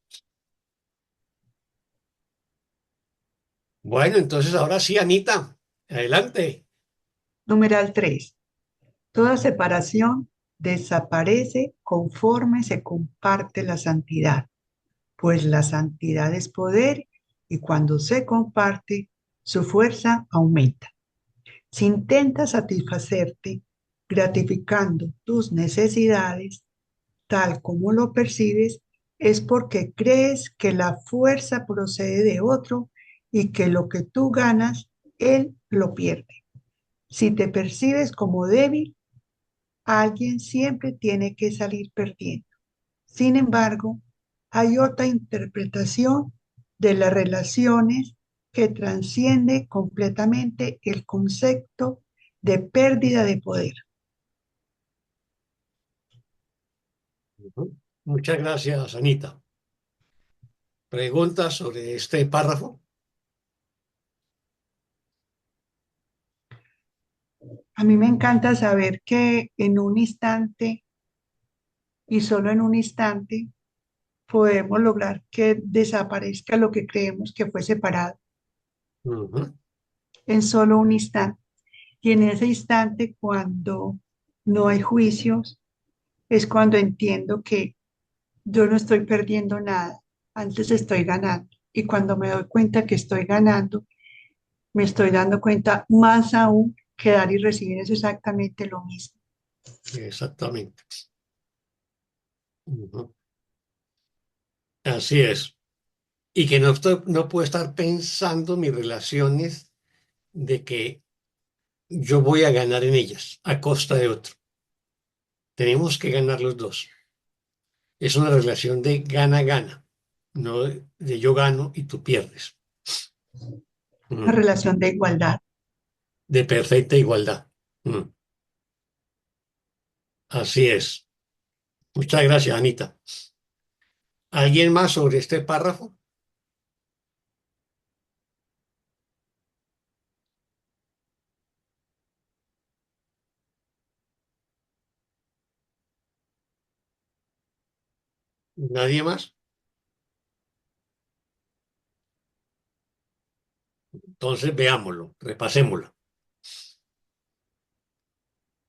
Bueno, entonces ahora sí, Anita, adelante. Numeral 3. Toda separación desaparece conforme se comparte la santidad, pues la santidad es poder y cuando se comparte, su fuerza aumenta. Si intentas satisfacerte gratificando tus necesidades, tal como lo percibes, es porque crees que la fuerza procede de otro y que lo que tú ganas, él lo pierde. Si te percibes como débil, alguien siempre tiene que salir perdiendo. Sin embargo, hay otra interpretación de las relaciones que trasciende completamente el concepto de pérdida de poder. Muchas gracias, Anita. ¿Preguntas sobre este párrafo? A mí me encanta saber que en un instante y solo en un instante podemos lograr que desaparezca lo que creemos que fue separado Ujú. en solo un instante. Y en ese instante, cuando no hay juicios, es cuando entiendo que yo no estoy perdiendo nada, antes estoy ganando. Y cuando me doy cuenta que estoy ganando, me estoy dando cuenta más aún que dar y recibir es exactamente lo mismo. Exactamente. Ujú. Así es. Y que no puedo estar pensando mis relaciones de que yo voy a ganar en ellas a costa de otro. Tenemos que ganar los dos. Es una relación de gana-gana, no de yo gano y tú pierdes. Una Mm. relación de igualdad. De perfecta igualdad. Mm. Así es. Muchas gracias, Anita. ¿Alguien más sobre este párrafo? ¿Nadie más? Entonces veámoslo, repasémoslo.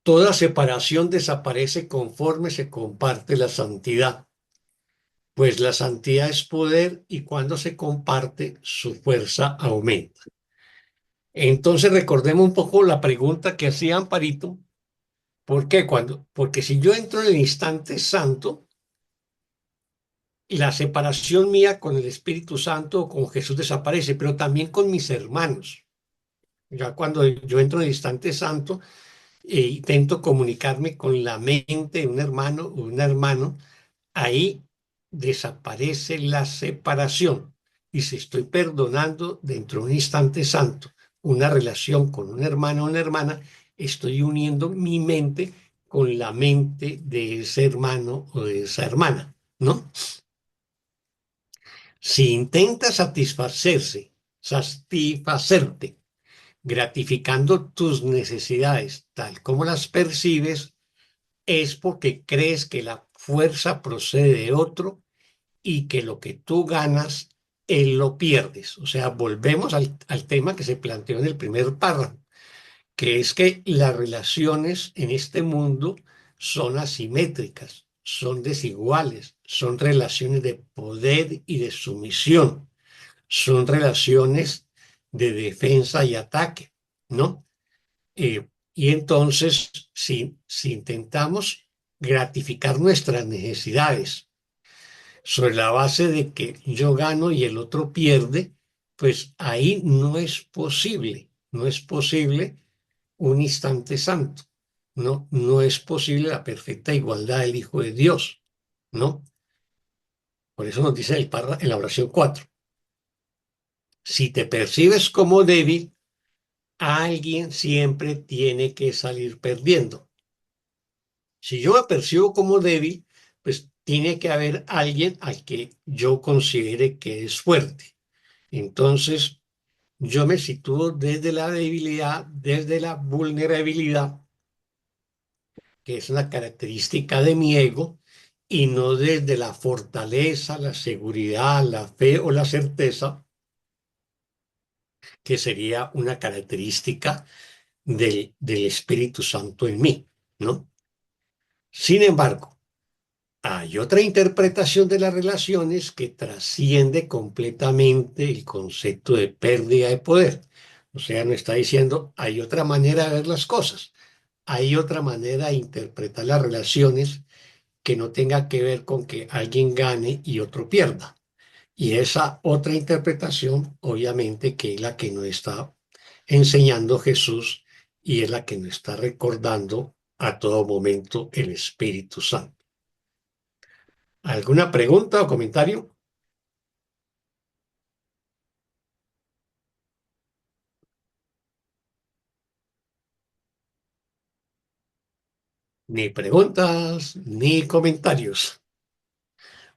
Toda separación desaparece conforme se comparte la santidad, pues la santidad es poder y cuando se comparte su fuerza aumenta. Entonces recordemos un poco la pregunta que hacía Amparito. ¿Por qué? Porque si yo entro en el instante santo, la separación mía con el Espíritu Santo o con Jesús desaparece, pero también con mis hermanos. Ya cuando yo entro en el instante santo e intento comunicarme con la mente de un hermano o un hermano, ahí desaparece la separación. Y si estoy perdonando dentro de un instante santo una relación con un hermano o una hermana, estoy uniendo mi mente con la mente de ese hermano o de esa hermana, ¿no? Si intenta satisfacerte, gratificando tus necesidades tal como las percibes, es porque crees que la fuerza procede de otro y que lo que tú ganas, él lo pierdes. O sea, volvemos al tema que se planteó en el primer párrafo, que es que las relaciones en este mundo son asimétricas, son desiguales, son relaciones de poder y de sumisión, son relaciones de defensa y ataque, ¿no? Y entonces, si intentamos gratificar nuestras necesidades sobre la base de que yo gano y el otro pierde, pues ahí no es posible un instante santo, no es posible la perfecta igualdad del Hijo de Dios, ¿no? Por eso nos dice en la oración 4. Si te percibes como débil, alguien siempre tiene que salir perdiendo. Si yo me percibo como débil, pues tiene que haber alguien al que yo considere que es fuerte. Entonces, yo me sitúo desde la debilidad, desde la vulnerabilidad, que es una característica de mi ego, y no desde la fortaleza, la seguridad, la fe o la certeza, que sería una característica del Espíritu Santo en mí, ¿no? Sin embargo, hay otra interpretación de las relaciones que trasciende completamente el concepto de pérdida de poder. O sea, no está diciendo, hay otra manera de ver las cosas, hay otra manera de interpretar las relaciones que no tenga que ver con que alguien gane y otro pierda. Y esa otra interpretación, obviamente, que es la que nos está enseñando Jesús y es la que nos está recordando a todo momento el Espíritu Santo. ¿Alguna pregunta o comentario? Ni preguntas, ni comentarios.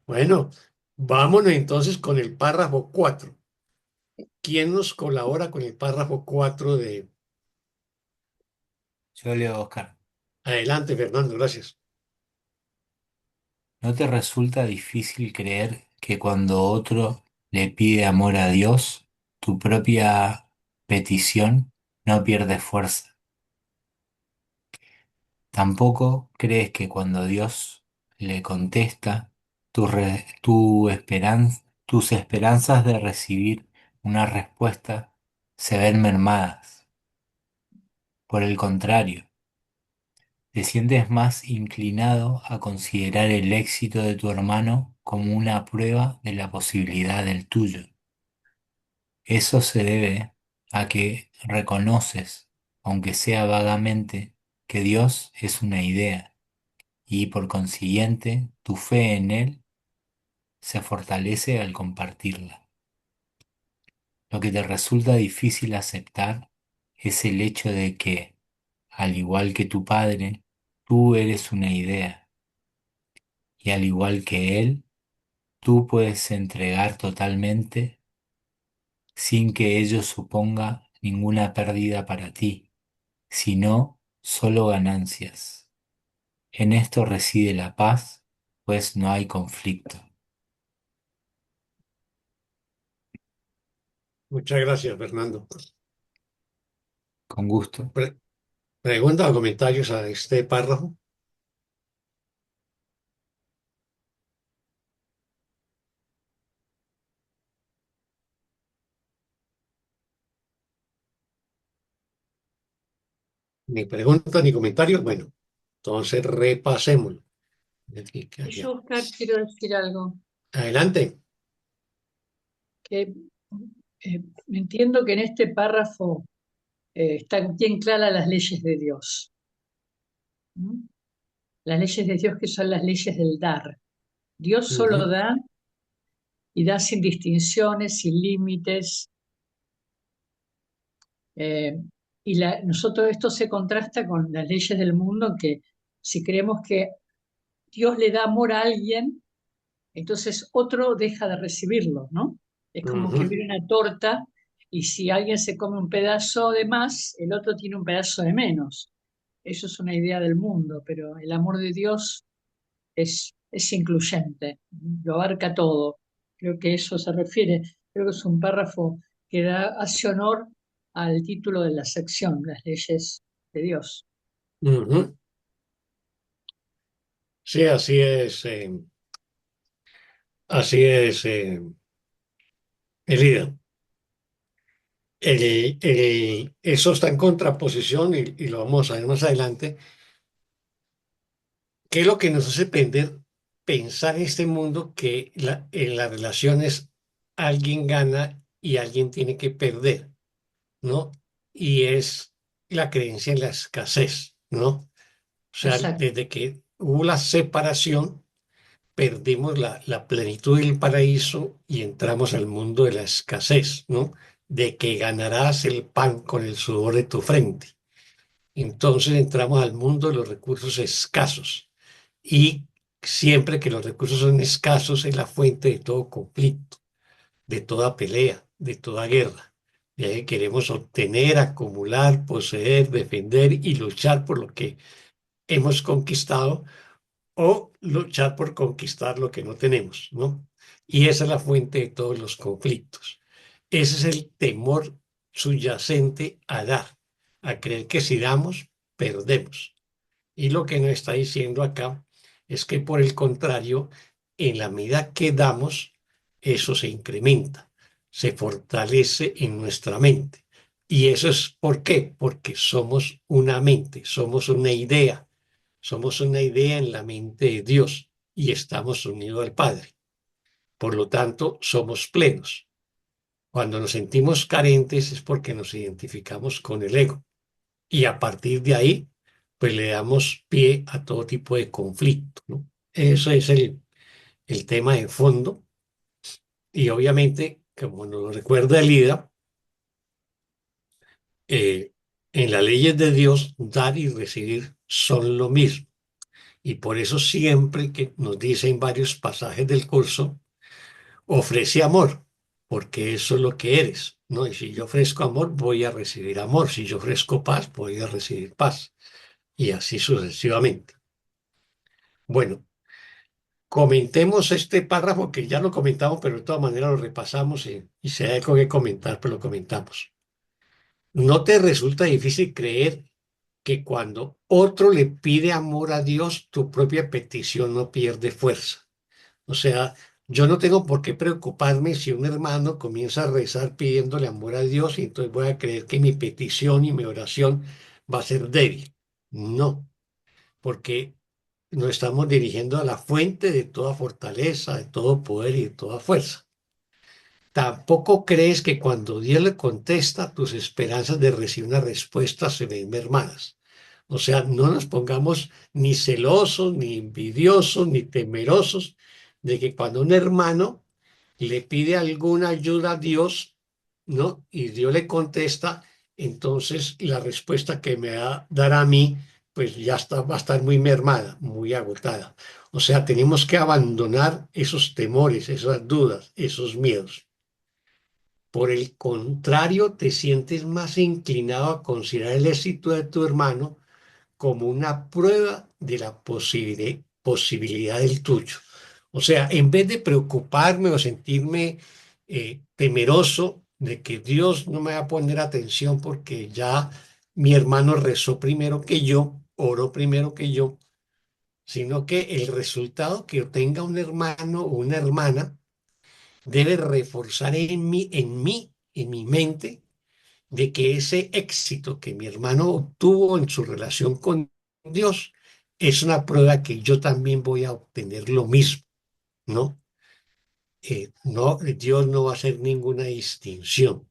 Bueno, vámonos entonces con el párrafo 4. ¿Quién nos colabora con el párrafo 4 de... Yo leo, Oscar. Adelante, Fernando, gracias. ¿No te resulta difícil creer que cuando otro le pide amor a Dios, tu propia petición no pierde fuerza? Tampoco crees que cuando Dios le contesta, tus esperanzas de recibir una respuesta se ven mermadas. Por el contrario, te sientes más inclinado a considerar el éxito de tu hermano como una prueba de la posibilidad del tuyo. Eso se debe a que reconoces, aunque sea vagamente, que Dios es una idea y por consiguiente tu fe en Él se fortalece al compartirla. Lo que te resulta difícil aceptar es el hecho de que, al igual que tu padre, tú eres una idea y al igual que Él, tú puedes entregar totalmente sin que ello suponga ninguna pérdida para ti, sino solo ganancias. En esto reside la paz, pues no hay conflicto. Muchas gracias, Fernando. Con gusto. ¿Preguntas o comentarios a este párrafo? Ni preguntas ni comentarios. Bueno, entonces repasémoslo. Yo, Oscar, quiero decir algo, Adelante. que entiendo que en este párrafo están bien claras las leyes de Dios. ¿Mm? Las leyes de Dios que son las leyes del dar. Dios solo Ujú, da y da sin distinciones, sin límites. Nosotros esto se contrasta con las leyes del mundo que si creemos que Dios le da amor a alguien, entonces otro deja de recibirlo, ¿no? Es como que ujú, hubiera una torta y si alguien se come un pedazo de más, el otro tiene un pedazo de menos. Eso es una idea del mundo, pero el amor de Dios es incluyente, lo abarca todo. Creo que eso se refiere, creo que es un párrafo que hace honor al título de la sección, las leyes de Dios. ujú. Sí, así es, Elida. Eso está en contraposición y lo vamos a ver más adelante. ¿Qué es lo que nos hace pensar en este mundo que en las relaciones alguien gana y alguien tiene que perder, ¿no? Y es la creencia en la escasez, ¿no? O sea, Exacto, desde que hubo la separación, perdimos la plenitud del paraíso y entramos al mundo de la escasez, ¿no? De que ganarás el pan con el sudor de tu frente. Entonces entramos al mundo de los recursos escasos y siempre que los recursos son escasos es la fuente de todo conflicto, de toda pelea, de toda guerra. De ahí queremos obtener, acumular, poseer, defender y luchar por lo que hemos conquistado o luchar por conquistar lo que no tenemos, ¿no? Y esa es la fuente de todos los conflictos. Ese es el temor subyacente a dar, a creer que si damos, perdemos. Y lo que nos está diciendo acá es que por el contrario, en la medida que damos, eso se incrementa, se fortalece en nuestra mente. ¿Y eso es por qué? Porque somos una mente, somos una idea en la mente de Dios y estamos unidos al Padre. Por lo tanto, somos plenos. Cuando nos sentimos carentes es porque nos identificamos con el ego. Y a partir de ahí, pues le damos pie a todo tipo de conflicto, ¿no? Eso es el tema de fondo. Y obviamente, como nos lo recuerda Elida, eh, en las leyes de Dios, dar y recibir son lo mismo. Y por eso siempre que nos dice en varios pasajes del curso, ofrece amor, porque eso es lo que eres, ¿no? Y si yo ofrezco amor, voy a recibir amor. Si yo ofrezco paz, voy a recibir paz. Y así sucesivamente. Bueno, comentemos este párrafo que ya lo comentamos, pero de todas maneras lo repasamos y si hay algo que comentar, pues lo comentamos. ¿No te resulta difícil creer que cuando otro le pide amor a Dios, tu propia petición no pierde fuerza? O sea, Yo no tengo por qué preocuparme si un hermano comienza a rezar pidiéndole amor a Dios y entonces voy a creer que mi petición y mi oración va a ser débil. No, porque nos estamos dirigiendo a la fuente de toda fortaleza, de todo poder y de toda fuerza. Tampoco crees que cuando Dios le contesta, tus esperanzas de recibir una respuesta se ven mermadas. O sea, no nos pongamos ni celosos, ni envidiosos, ni temerosos de que cuando un hermano le pide alguna ayuda a Dios, ¿no? Y Dios le contesta, entonces la respuesta que me va a dar a mí, pues ya está, va a estar muy mermada, muy agotada. O sea, tenemos que abandonar esos temores, esas dudas, esos miedos. Por el contrario, te sientes más inclinado a considerar el éxito de tu hermano como una prueba de la posibilidad del tuyo. O sea, en vez de preocuparme o sentirme temeroso de que Dios no me va a poner atención porque ya mi hermano rezó primero que yo, oró primero que yo, sino que el resultado que obtenga un hermano o una hermana debe reforzar en mi mente, de que ese éxito que mi hermano obtuvo en su relación con Dios es una prueba que yo también voy a obtener lo mismo, ¿no? No, Dios no va a hacer ninguna distinción.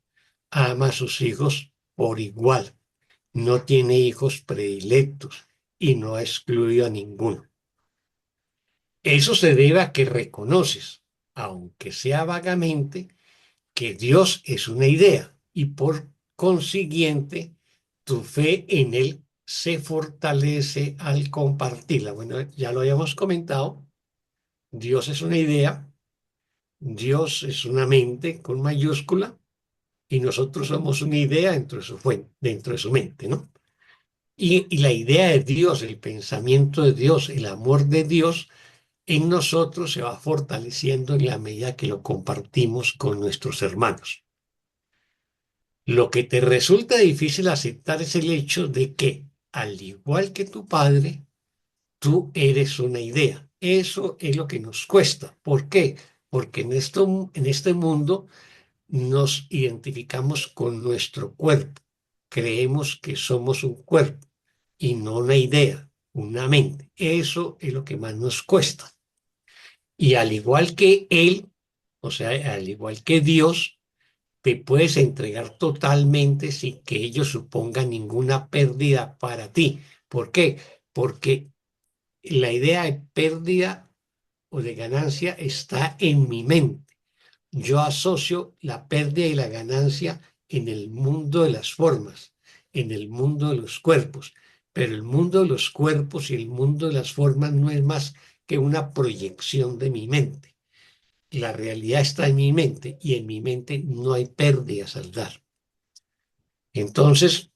Ama a sus hijos por igual. No tiene hijos predilectos y no ha excluido a ninguno. Eso se debe a que reconoces, aunque sea vagamente, que Dios es una idea y por consiguiente tu fe en Él se fortalece al compartirla. Bueno, ya lo habíamos comentado, Dios es una idea, Dios es una mente con mayúscula y nosotros somos una idea dentro de su mente, ¿no? Y la idea de Dios, el pensamiento de Dios, el amor de Dios en nosotros se va fortaleciendo en la medida que lo compartimos con nuestros hermanos. Lo que te resulta difícil aceptar es el hecho de que, al igual que tu padre, tú eres una idea. Eso es lo que nos cuesta. ¿Por qué? Porque en este mundo nos identificamos con nuestro cuerpo. Creemos que somos un cuerpo y no una idea, una mente. Eso es lo que más nos cuesta. Y al igual que Él, o sea, al igual que Dios, te puedes entregar totalmente sin que ello suponga ninguna pérdida para ti. ¿Por qué? Porque la idea de pérdida o de ganancia está en mi mente. Yo asocio la pérdida y la ganancia en el mundo de las formas, en el mundo de los cuerpos, pero el mundo de los cuerpos y el mundo de las formas no es más que una proyección de mi mente. La realidad está en mi mente y en mi mente no hay pérdidas al dar. Entonces,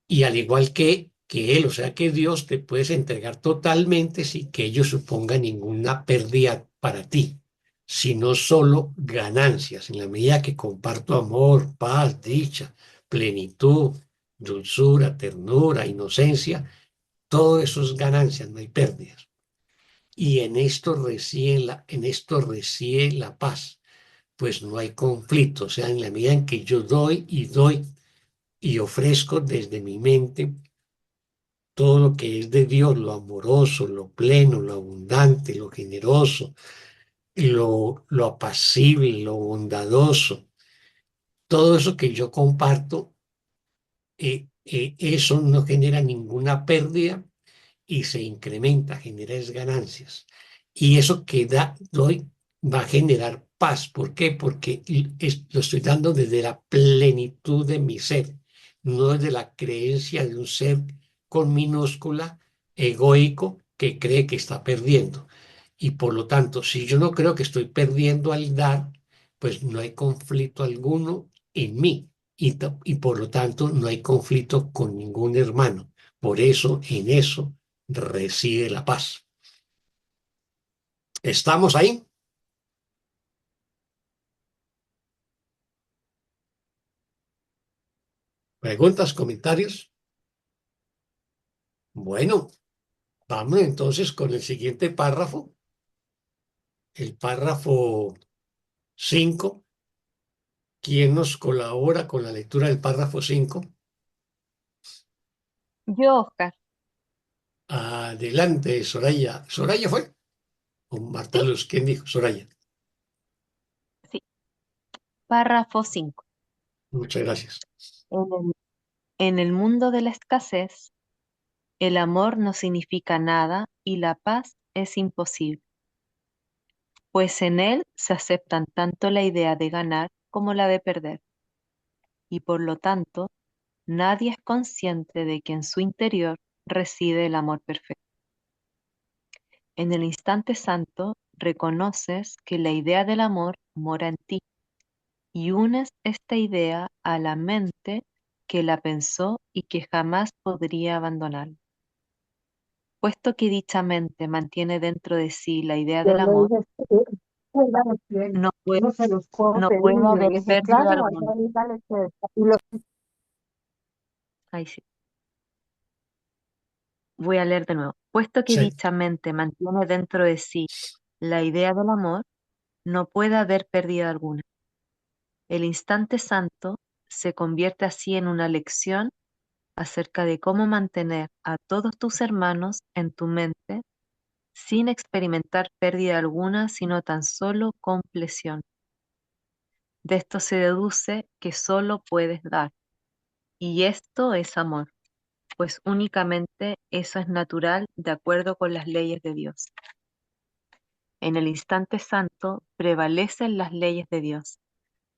y al igual que Él, o sea que Dios te puedes entregar totalmente sin que ello suponga ninguna pérdida para ti, sino solo ganancias, en la medida que comparto amor, paz, dicha, plenitud, dulzura, ternura, inocencia, todo eso es ganancias, no hay pérdidas. Y en esto reside la paz, pues no hay conflicto, o sea, en la medida en que yo doy y ofrezco desde mi mente todo lo que es de Dios, lo amoroso, lo pleno, lo abundante, lo generoso, lo apacible, lo bondadoso, todo eso que yo comparto, eso no genera ninguna pérdida y se incrementa, genera ganancias. Y eso que doy va a generar paz. ¿Por qué? Porque lo estoy dando desde la plenitud de mi ser, no desde la creencia de un ser con minúscula, egoico, que cree que está perdiendo. Y por lo tanto, si yo no creo que estoy perdiendo al dar, pues no hay conflicto alguno en mí. Y por lo tanto, no hay conflicto con ningún hermano. Por eso, en eso reside la paz. ¿Estamos ahí? ¿Preguntas, comentarios? Bueno, vamos entonces con el siguiente párrafo. el párrafo 5. ¿Quién nos colabora con la lectura del párrafo 5? Yo, Oscar. Adelante, Soraya. ¿Soraya fue? ¿O Marta Sí, Luz? ¿Quién dijo? Soraya. sí. Párrafo 5. Muchas gracias. En el mundo de la escasez, el amor no significa nada y la paz es imposible, pues en él se aceptan tanto la idea de ganar como la de perder, y por lo tanto, nadie es consciente de que en su interior reside el amor perfecto. En el instante santo, reconoces que la idea del amor mora en ti y unes esta idea a la mente que la pensó y que jamás podría abandonarla. Puesto que dicha mente mantiene dentro de sí la idea Yo del le amor, dije, "Póngale bien, no puede, no se los puedo no pedir". puede Y le haber dije, pérdida claro, alguna. vaya, dígale que... Y lo Ahí sí. Voy a leer de nuevo. Puesto que Sí. dicha mente mantiene dentro de sí la idea del amor, no puede haber pérdida alguna. El instante santo se convierte así en una lección acerca de cómo mantener a todos tus hermanos en tu mente sin experimentar pérdida alguna, sino tan solo compleción. De esto se deduce que solo puedes dar, y esto es amor, pues únicamente eso es natural de acuerdo con las leyes de Dios. En el instante santo prevalecen las leyes de Dios,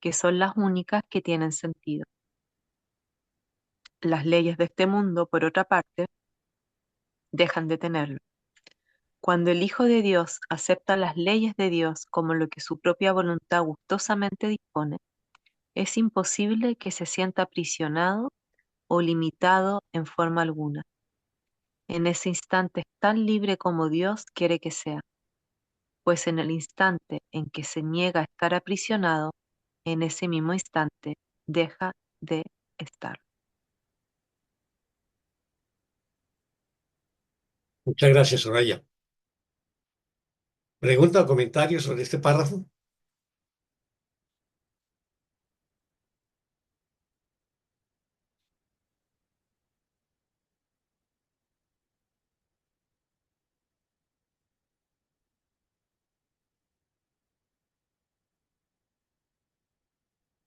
que son las únicas que tienen sentido. Las leyes de este mundo, por otra parte, dejan de tenerlo. Cuando el Hijo de Dios acepta las leyes de Dios como lo que su propia voluntad gustosamente dispone, es imposible que se sienta aprisionado o limitado en forma alguna. En ese instante es tan libre como Dios quiere que sea, pues en el instante en que se niega a estar aprisionado, en ese mismo instante deja de estar. Muchas gracias, Soraya. ¿Pregunta o comentario sobre este párrafo?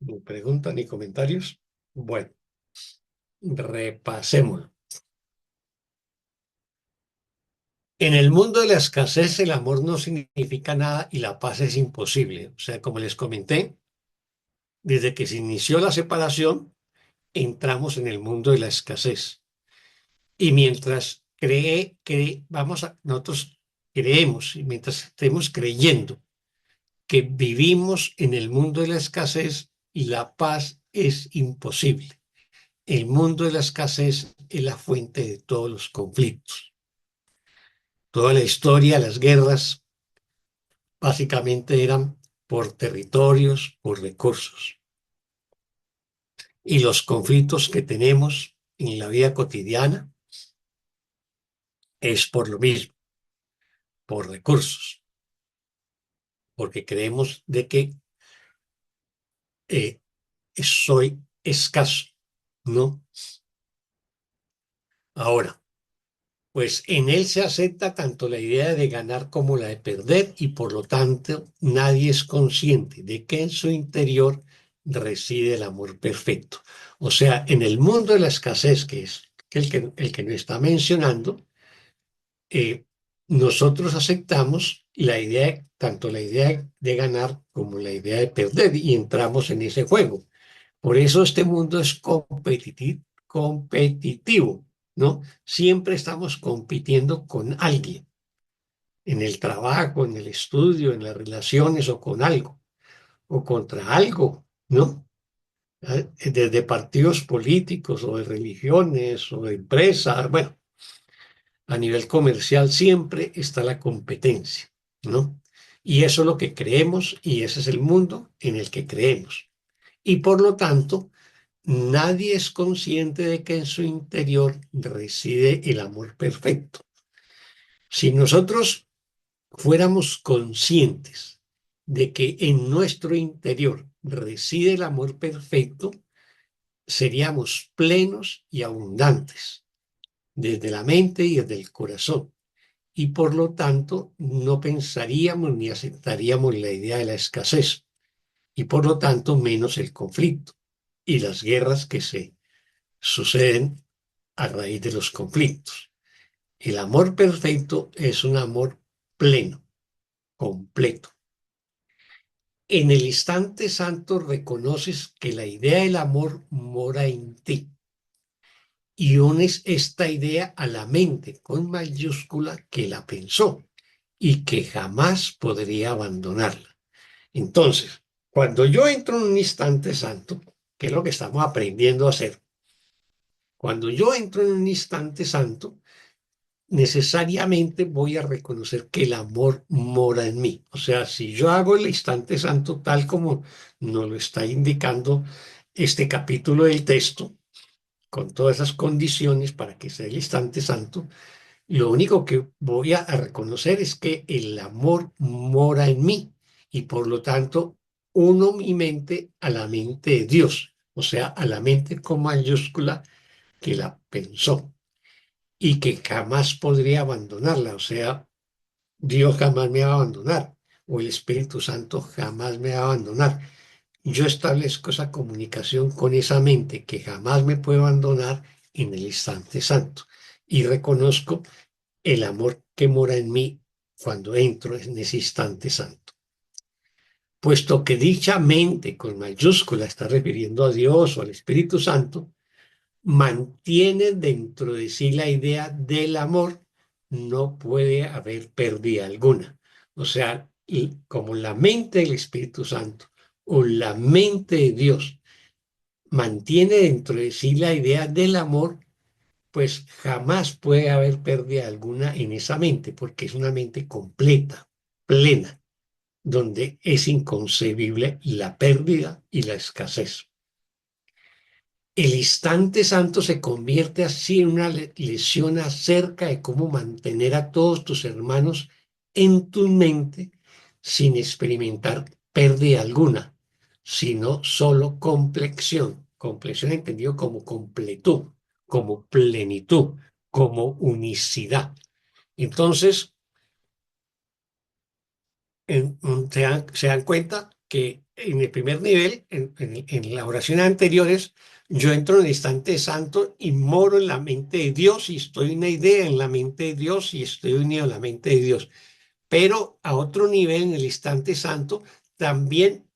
Ni pregunta ni comentarios. Bueno, repasémoslo. En el mundo de la escasez, el amor no significa nada y la paz es imposible. O sea, como les comenté, desde que se inició la separación, entramos en el mundo de la escasez. Y mientras nosotros creemos, y mientras estemos creyendo que vivimos en el mundo de la escasez, la paz es imposible. El mundo de la escasez es la fuente de todos los conflictos. Toda la historia, las guerras, básicamente eran por territorios, por recursos. Y los conflictos que tenemos en la vida cotidiana es por lo mismo, por recursos, porque creemos de que eh, soy escaso, ¿no? Ahora, pues en él se acepta tanto la idea de ganar como la de perder y por lo tanto nadie es consciente de que en su interior reside el amor perfecto. O sea, en el mundo de la escasez, que es el que no está mencionando, nosotros aceptamos tanto la idea de ganar como la idea de perder y entramos en ese juego. Por eso este mundo es competitivo, ¿no? Siempre estamos compitiendo con alguien, en el trabajo, en el estudio, en las relaciones o con algo, o contra algo, ¿no? Desde partidos políticos o de religiones o de empresas, bueno, a nivel comercial siempre está la competencia, ¿no? Y eso es lo que creemos y ese es el mundo en el que creemos. Y por lo tanto, nadie es consciente de que en su interior reside el amor perfecto. Si nosotros fuéramos conscientes de que en nuestro interior reside el amor perfecto, seríamos plenos y abundantes desde la mente y desde el corazón. Y por lo tanto no pensaríamos ni aceptaríamos la idea de la escasez y por lo tanto menos el conflicto y las guerras que se suceden a raíz de los conflictos. El amor perfecto es un amor pleno, completo. En el instante santo reconoces que la idea del amor mora en ti y unes esta idea a la mente con mayúscula que la pensó y que jamás podría abandonarla. Entonces, cuando yo entro en un instante santo, que es lo que estamos aprendiendo a hacer, cuando yo entro en un instante santo, necesariamente voy a reconocer que el amor mora en mí. O sea, si yo hago el instante santo tal como nos lo está indicando este capítulo del texto, con todas esas condiciones para que sea el instante santo, lo único que voy a reconocer es que el amor mora en mí y por lo tanto uno mi mente a la mente de Dios, o sea, a la mente con mayúscula que la pensó y que jamás podría abandonarla, o sea, Dios jamás me va a abandonar o el Espíritu Santo jamás me va a abandonar. Yo establezco esa comunicación con esa mente que jamás me puede abandonar en el instante santo y reconozco el amor que mora en mí cuando entro en ese instante santo. Puesto que dicha mente con mayúscula está refiriendo a Dios o al Espíritu Santo, mantiene dentro de sí la idea del amor, no puede haber pérdida alguna. O sea, y como la mente del Espíritu Santo o la mente de Dios mantiene dentro de sí la idea del amor, pues jamás puede haber pérdida alguna en esa mente, porque es una mente completa, plena, donde es inconcebible la pérdida y la escasez. El instante santo se convierte así en una lección acerca de cómo mantener a todos tus hermanos en tu mente sin experimentar pérdida alguna, sino solo complexión. Complexión entendido como completud, como plenitud, como unicidad. Entonces, se dan cuenta que en el primer nivel, en las oraciones anteriores, yo entro en el instante santo y moro en la mente de Dios y estoy una idea en la mente de Dios y estoy unido a la mente de Dios. Pero a otro nivel, en el instante santo, también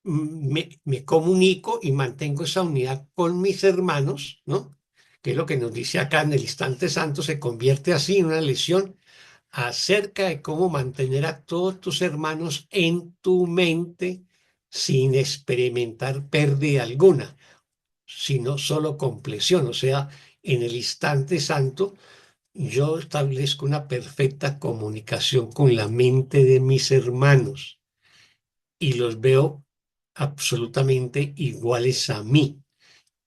me comunico y mantengo esa unidad con mis hermanos, ¿no? Que es lo que nos dice acá en el instante santo, se convierte así en una lección acerca de cómo mantener a todos tus hermanos en tu mente sin experimentar pérdida alguna, sino solo compleción. O sea, en el instante santo, yo establezco una perfecta comunicación con la mente de mis hermanos y los veo absolutamente iguales a mí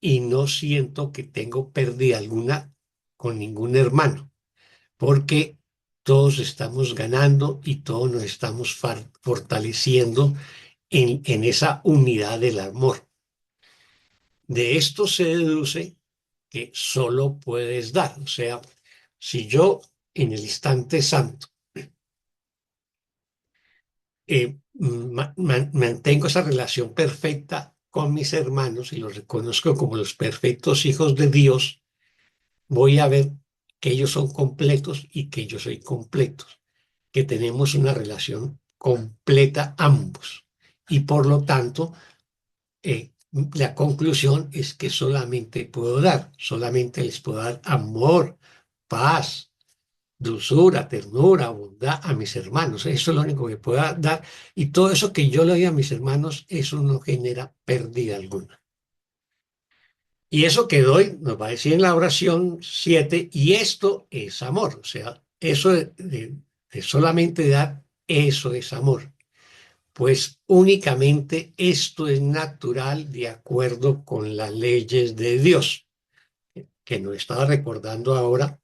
y no siento que tengo pérdida alguna con ningún hermano, porque todos estamos ganando y todos nos estamos fortaleciendo en esa unidad del amor. De esto se deduce que solo puedes dar. O sea, si yo en el instante santo mantengo esa relación perfecta con mis hermanos y los reconozco como los perfectos hijos de Dios, voy a ver que ellos son completos y que yo soy completo, que tenemos una relación completa ambos. Y por lo tanto, la conclusión es que solamente puedo dar, solamente les puedo dar amor, paz, dulzura, ternura, bondad a mis hermanos. Eso es lo único que puedo dar. Y todo eso que yo le doy a mis hermanos, eso no genera pérdida alguna. Y eso que doy, nos va a decir en la oración 7, y esto es amor. O sea, eso de solamente dar, eso es amor. Pues únicamente esto es natural de acuerdo con las leyes de Dios, que nos estaba recordando ahora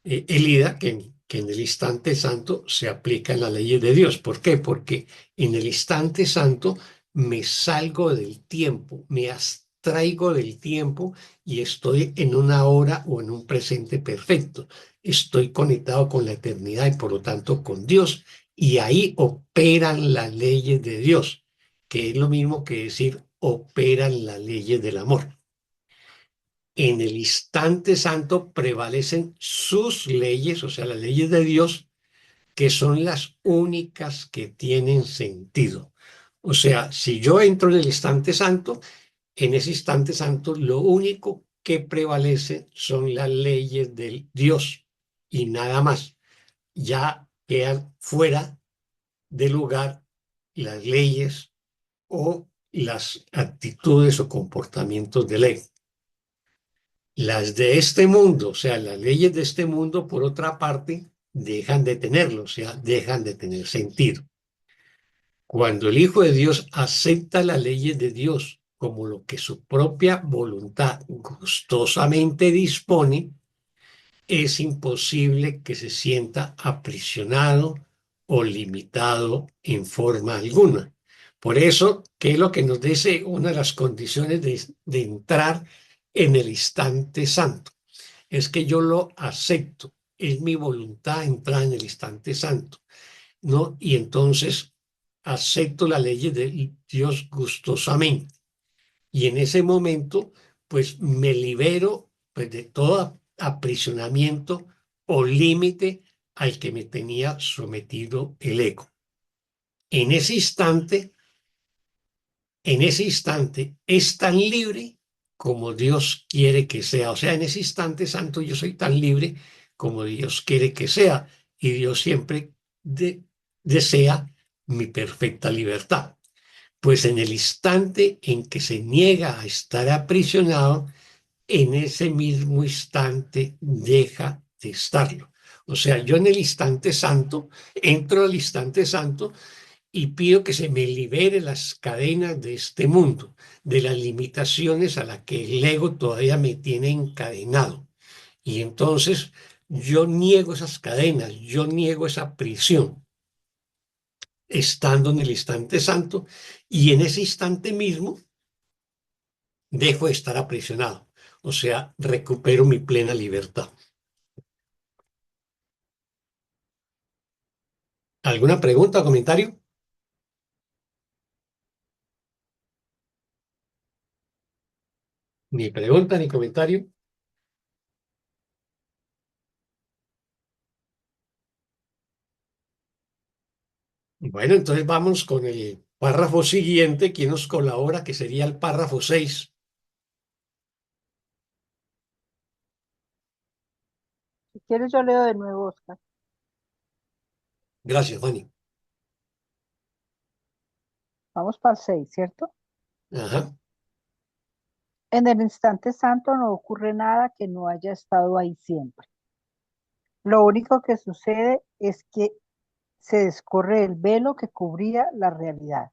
Elida, que que en el instante santo se aplican las leyes de Dios. ¿Por qué? Porque en el instante santo me salgo del tiempo, me abstraigo del tiempo y estoy en una hora o en un presente perfecto. Estoy conectado con la eternidad y por lo tanto con Dios. Y ahí operan las leyes de Dios, que es lo mismo que decir operan las leyes del amor. En el instante santo prevalecen sus leyes, o sea, las leyes de Dios, que son las únicas que tienen sentido. O sea, si yo entro en el instante santo, en ese instante santo lo único que prevalece son las leyes del Dios y nada más. Ya quedan fuera de lugar las leyes o las actitudes o comportamientos de ley. Las de este mundo, o sea, las leyes de este mundo, por otra parte, dejan de tenerlo, o sea, dejan de tener sentido. Cuando el Hijo de Dios acepta las leyes de Dios como lo que su propia voluntad gustosamente dispone, es imposible que se sienta aprisionado o limitado en forma alguna. Por eso, ¿qué es lo que nos dice una de las condiciones de entrar en el instante santo? Es que yo lo acepto, es mi voluntad entrar en el instante santo, ¿no? Y entonces acepto las leyes de Dios gustosamente. Y en ese momento, pues me libero pues, de todo aprisionamiento o límite al que me tenía sometido el ego. En ese instante, en ese instante es tan libre como Dios quiere que sea. O sea, en ese instante santo yo soy tan libre como Dios quiere que sea. Y Dios siempre desea mi perfecta libertad. Pues en el instante en que se niega a estar aprisionado, en ese mismo instante deja de estarlo. O sea, yo en el instante santo, entro al instante santo y pido que se me libere las cadenas de este mundo, de las limitaciones a las que el ego todavía me tiene encadenado. Y entonces yo niego esas cadenas, yo niego esa prisión, estando en el instante santo, y en ese instante mismo dejo de estar aprisionado. O sea, recupero mi plena libertad. ¿Alguna pregunta o comentario? Ni pregunta ni comentario. Bueno, entonces vamos con el párrafo siguiente. ¿Quién nos colabora? Que sería el párrafo 6. Si quieres, yo leo de nuevo, Oscar. Gracias, Fanny. Vamos para el 6, ¿cierto? Ajá. En el instante santo no ocurre nada que no haya estado ahí siempre. Lo único que sucede es que se descorre el velo que cubría la realidad.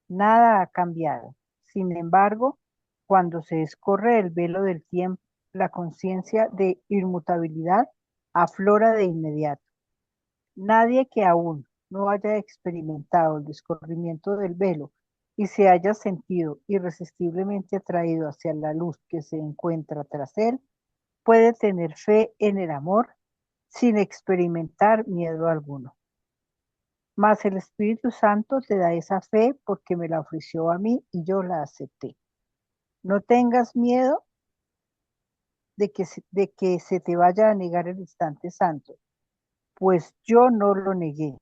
Nada ha cambiado. Sin embargo, cuando se descorre el velo del tiempo, la conciencia de inmutabilidad aflora de inmediato. Nadie que aún no haya experimentado el descorrimiento del velo y se haya sentido irresistiblemente atraído hacia la luz que se encuentra tras él, puede tener fe en el amor sin experimentar miedo alguno. Mas el Espíritu Santo te da esa fe porque me la ofreció a mí y yo la acepté. No tengas miedo de que se te vaya a negar el instante santo, pues yo no lo negué.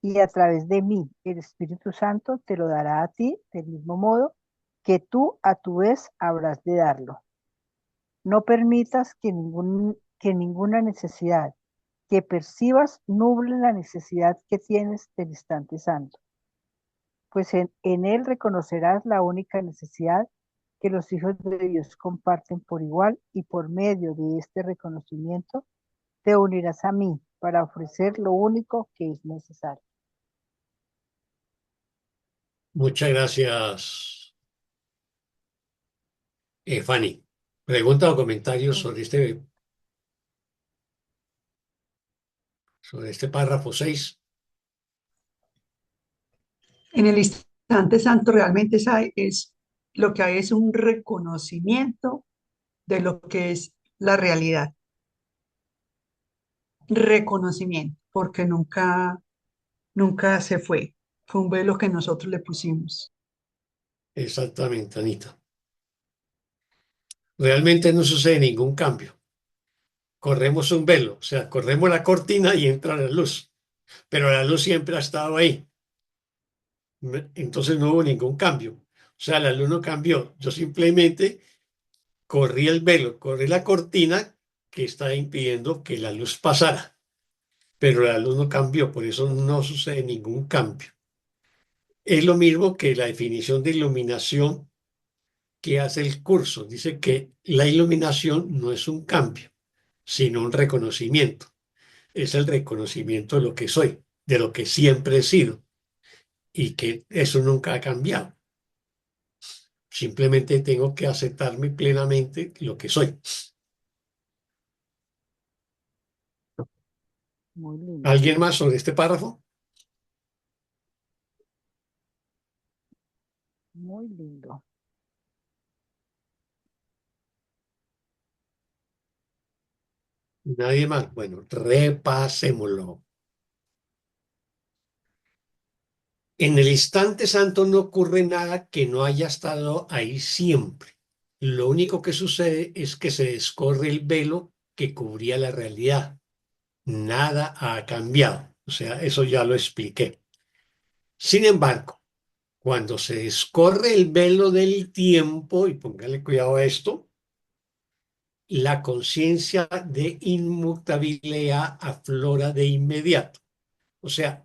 Y a través de mí, el Espíritu Santo te lo dará a ti del mismo modo que tú a tu vez habrás de darlo. No permitas que ninguna necesidad que percibas nuble la necesidad que tienes del instante santo, pues en él reconocerás la única necesidad que los hijos de Dios comparten por igual y por medio de este reconocimiento te unirás a mí para ofrecer lo único que es necesario. Muchas gracias, Fanny. ¿Pregunta o comentario sobre este sobre este párrafo 6. En el instante santo realmente lo que hay es un reconocimiento de lo que es la realidad. Reconocimiento, porque nunca se fue. Fue un velo que nosotros le pusimos. Exactamente, Anita. Realmente no sucede ningún cambio. Corremos un velo, o sea, corremos la cortina y entra la luz, pero la luz siempre ha estado ahí. Entonces no hubo ningún cambio. O sea, la luz no cambió. Yo simplemente corrí el velo, corrí la cortina que está impidiendo que la luz pasara, pero la luz no cambió, por eso no sucede ningún cambio. Es lo mismo que la definición de iluminación que hace el curso. Dice que la iluminación no es un cambio, sino un reconocimiento. Es el reconocimiento de lo que soy, de lo que siempre he sido, y que eso nunca ha cambiado. Simplemente tengo que aceptarme plenamente lo que soy. Muy lindo. ¿Alguien más sobre este párrafo? Muy lindo. Nadie más. Bueno, repasémoslo. En el instante santo no ocurre nada que no haya estado ahí siempre. Lo único que sucede es que se descorre el velo que cubría la realidad. Nada ha cambiado. O sea, eso ya lo expliqué. Sin embargo, cuando se descorre el velo del tiempo, y póngale cuidado a esto, la conciencia de inmutabilidad aflora de inmediato. O sea,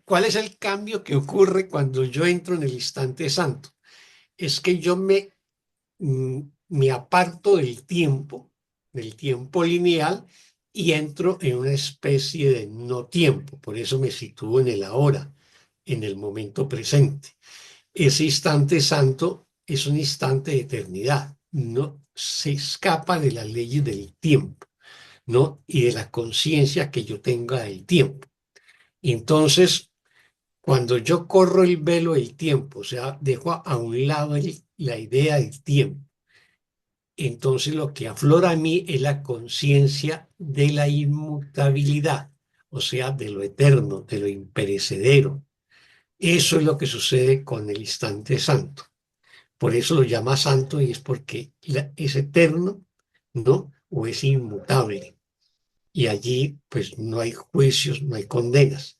¿cuál es el cambio que ocurre cuando yo entro en el instante santo? Es que yo me aparto del tiempo lineal, y entro en una especie de no tiempo. Por eso me sitúo en el ahora, en el momento presente. Ese instante santo es un instante de eternidad. No se escapa de las leyes del tiempo, ¿no? Y de la conciencia que yo tenga del tiempo. Entonces, cuando yo corro el velo del tiempo, o sea, dejo a un lado la idea del tiempo, entonces lo que aflora a mí es la conciencia de la inmutabilidad, o sea, de lo eterno, de lo imperecedero. Eso es lo que sucede con el instante santo. Por eso lo llama santo, y es porque es eterno, ¿no? O es inmutable. Y allí, pues, no hay juicios, no hay condenas.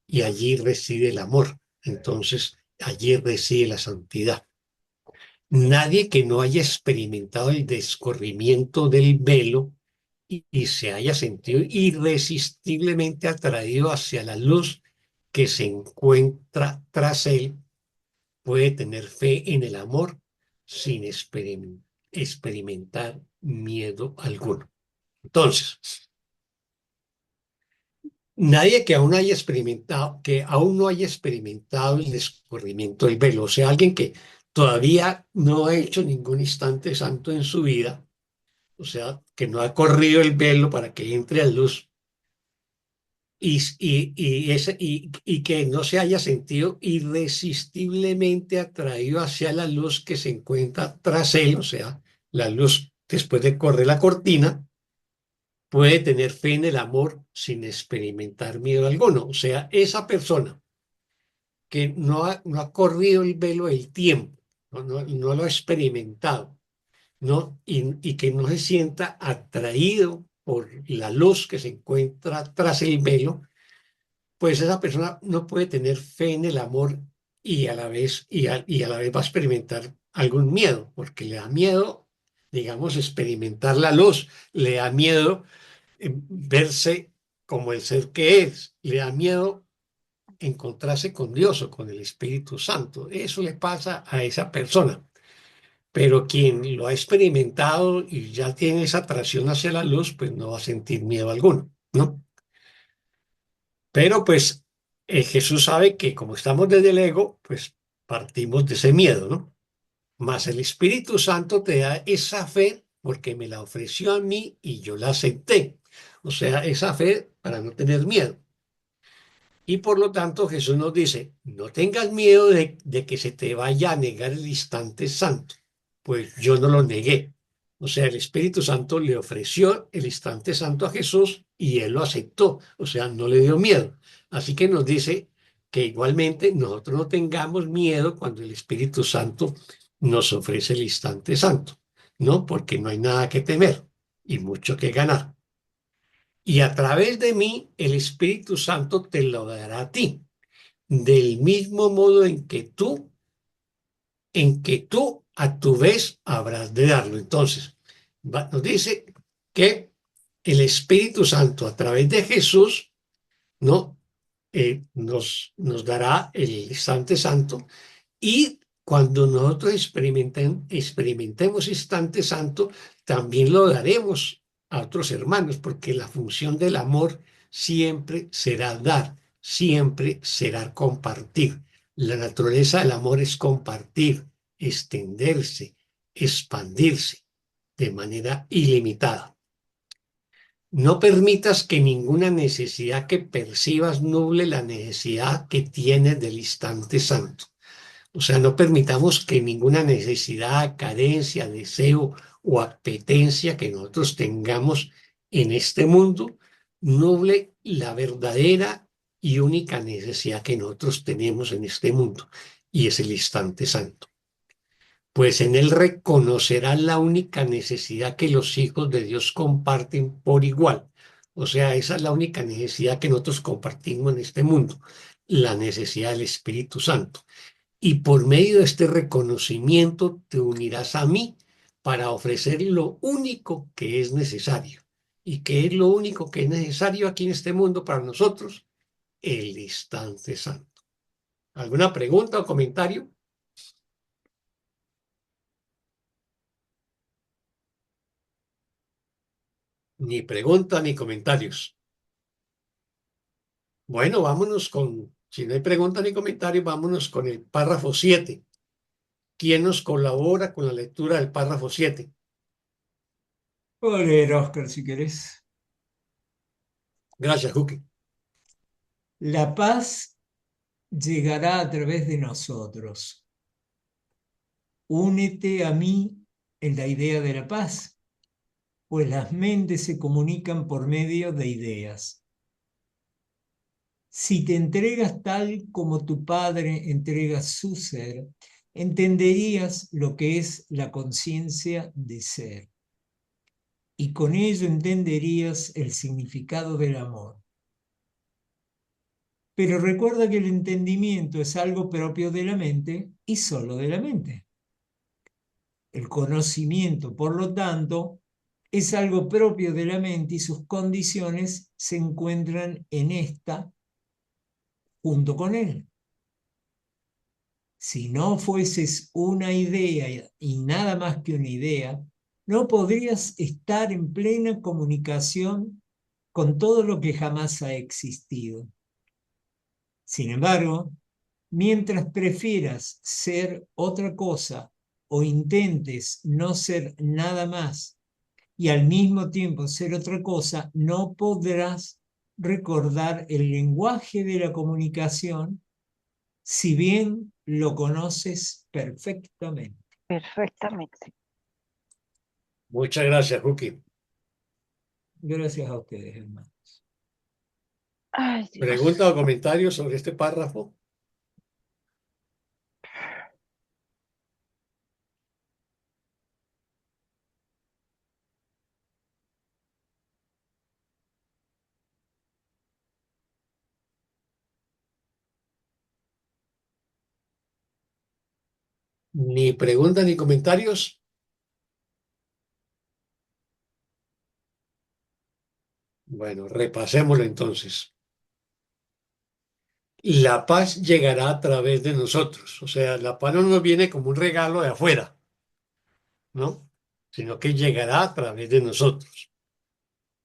Y allí reside el amor. Entonces, allí reside la santidad. Nadie que no haya experimentado el descorrimiento del velo y se haya sentido irresistiblemente atraído hacia la luz que se encuentra tras él, puede tener fe en el amor sin experimentar miedo alguno. Entonces, nadie que aún no haya experimentado el descorrimiento del velo, o sea, alguien que todavía no ha hecho ningún instante santo en su vida, o sea, que no ha corrido el velo para que entre a luz, y que no se haya sentido irresistiblemente atraído hacia la luz que se encuentra tras él, o sea, la luz después de correr la cortina, puede tener fe en el amor sin experimentar miedo alguno. O sea, esa persona que no ha corrido el velo del tiempo, no lo ha experimentado, ¿no? Y que no se sienta atraído por la luz que se encuentra tras el velo, pues esa persona no puede tener fe en el amor, y a la vez, y a la vez va a experimentar algún miedo, porque le da miedo, digamos, experimentar la luz, le da miedo verse como el ser que es, le da miedo encontrarse con Dios o con el Espíritu Santo. Eso le pasa a esa persona. Pero quien lo ha experimentado y ya tiene esa atracción hacia la luz, pues no va a sentir miedo alguno, ¿no? Pero pues Jesús sabe que como estamos desde el ego, pues partimos de ese miedo, ¿no? Mas el Espíritu Santo te da esa fe porque me la ofreció a mí y yo la acepté. O sea, esa fe para no tener miedo. Y por lo tanto Jesús nos dice, no tengas miedo de que se te vaya a negar el instante santo. Pues yo no lo negué. O sea, el Espíritu Santo le ofreció el instante santo a Jesús y él lo aceptó. O sea, no le dio miedo. Así que nos dice que igualmente nosotros no tengamos miedo cuando el Espíritu Santo nos ofrece el instante santo. No, porque no hay nada que temer y mucho que ganar. Y a través de mí, el Espíritu Santo te lo dará a ti, del mismo modo en que tú a tu vez habrás de darlo. Entonces, nos dice que el Espíritu Santo a través de Jesús, ¿no? Nos dará el instante santo y cuando nosotros experimentemos instante santo, también lo daremos a otros hermanos, porque la función del amor siempre será dar, siempre será compartir. La naturaleza del amor es compartir, extenderse, expandirse de manera ilimitada. No permitas que ninguna necesidad que percibas nuble la necesidad que tienes del instante santo. O sea, no permitamos que ninguna necesidad, carencia, deseo o apetencia que nosotros tengamos en este mundo nuble la verdadera y única necesidad que nosotros tenemos en este mundo, y es el instante santo. Pues en él reconocerán la única necesidad que los hijos de Dios comparten por igual. O sea, esa es la única necesidad que nosotros compartimos en este mundo, la necesidad del Espíritu Santo. Y por medio de este reconocimiento te unirás a mí para ofrecer lo único que es necesario. ¿Y qué es lo único que es necesario aquí en este mundo para nosotros? El instante santo. ¿Alguna pregunta o comentario? Ni pregunta ni comentarios. Bueno, si no hay pregunta ni comentario, vámonos con el párrafo 7. ¿Quién nos colabora con la lectura del párrafo 7? Puedo leer, Oscar, si querés. Gracias, Juque. La paz llegará a través de nosotros. Únete a mí en la idea de la paz, pues las mentes se comunican por medio de ideas. Si te entregas tal como tu Padre entrega su ser, entenderías lo que es la conciencia de ser. Y con ello entenderías el significado del amor. Pero recuerda que el entendimiento es algo propio de la mente y solo de la mente. El conocimiento, por lo tanto, es algo propio de la mente y sus condiciones se encuentran en esta junto con él. Si no fueses una idea y nada más que una idea, no podrías estar en plena comunicación con todo lo que jamás ha existido. Sin embargo, mientras prefieras ser otra cosa o intentes no ser nada más y al mismo tiempo ser otra cosa, no podrás recordar el lenguaje de la comunicación, si bien lo conoces perfectamente. Perfectamente. Muchas gracias, Juque. Gracias a ustedes, hermanos. Ay, Dios. ¿Pregunta o comentario sobre este párrafo? Ni pregunta ni comentarios. Bueno, repasémoslo entonces. La paz llegará a través de nosotros. O sea, la paz no nos viene como un regalo de afuera, ¿no? Sino que llegará a través de nosotros.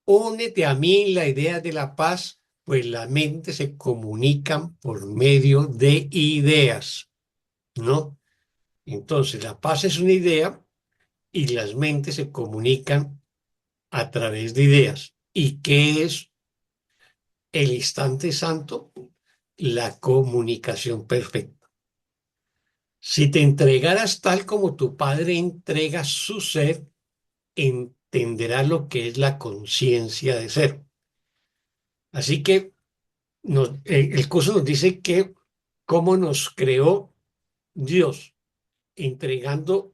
Únete a mí en la idea de la paz, pues la mente se comunican por medio de ideas, ¿no? Entonces, la paz es una idea y las mentes se comunican a través de ideas. ¿Y qué es el instante santo? La comunicación perfecta. Si te entregaras tal como tu Padre entrega su ser, entenderás lo que es la conciencia de ser. Así que el curso nos dice que cómo nos creó Dios, entregando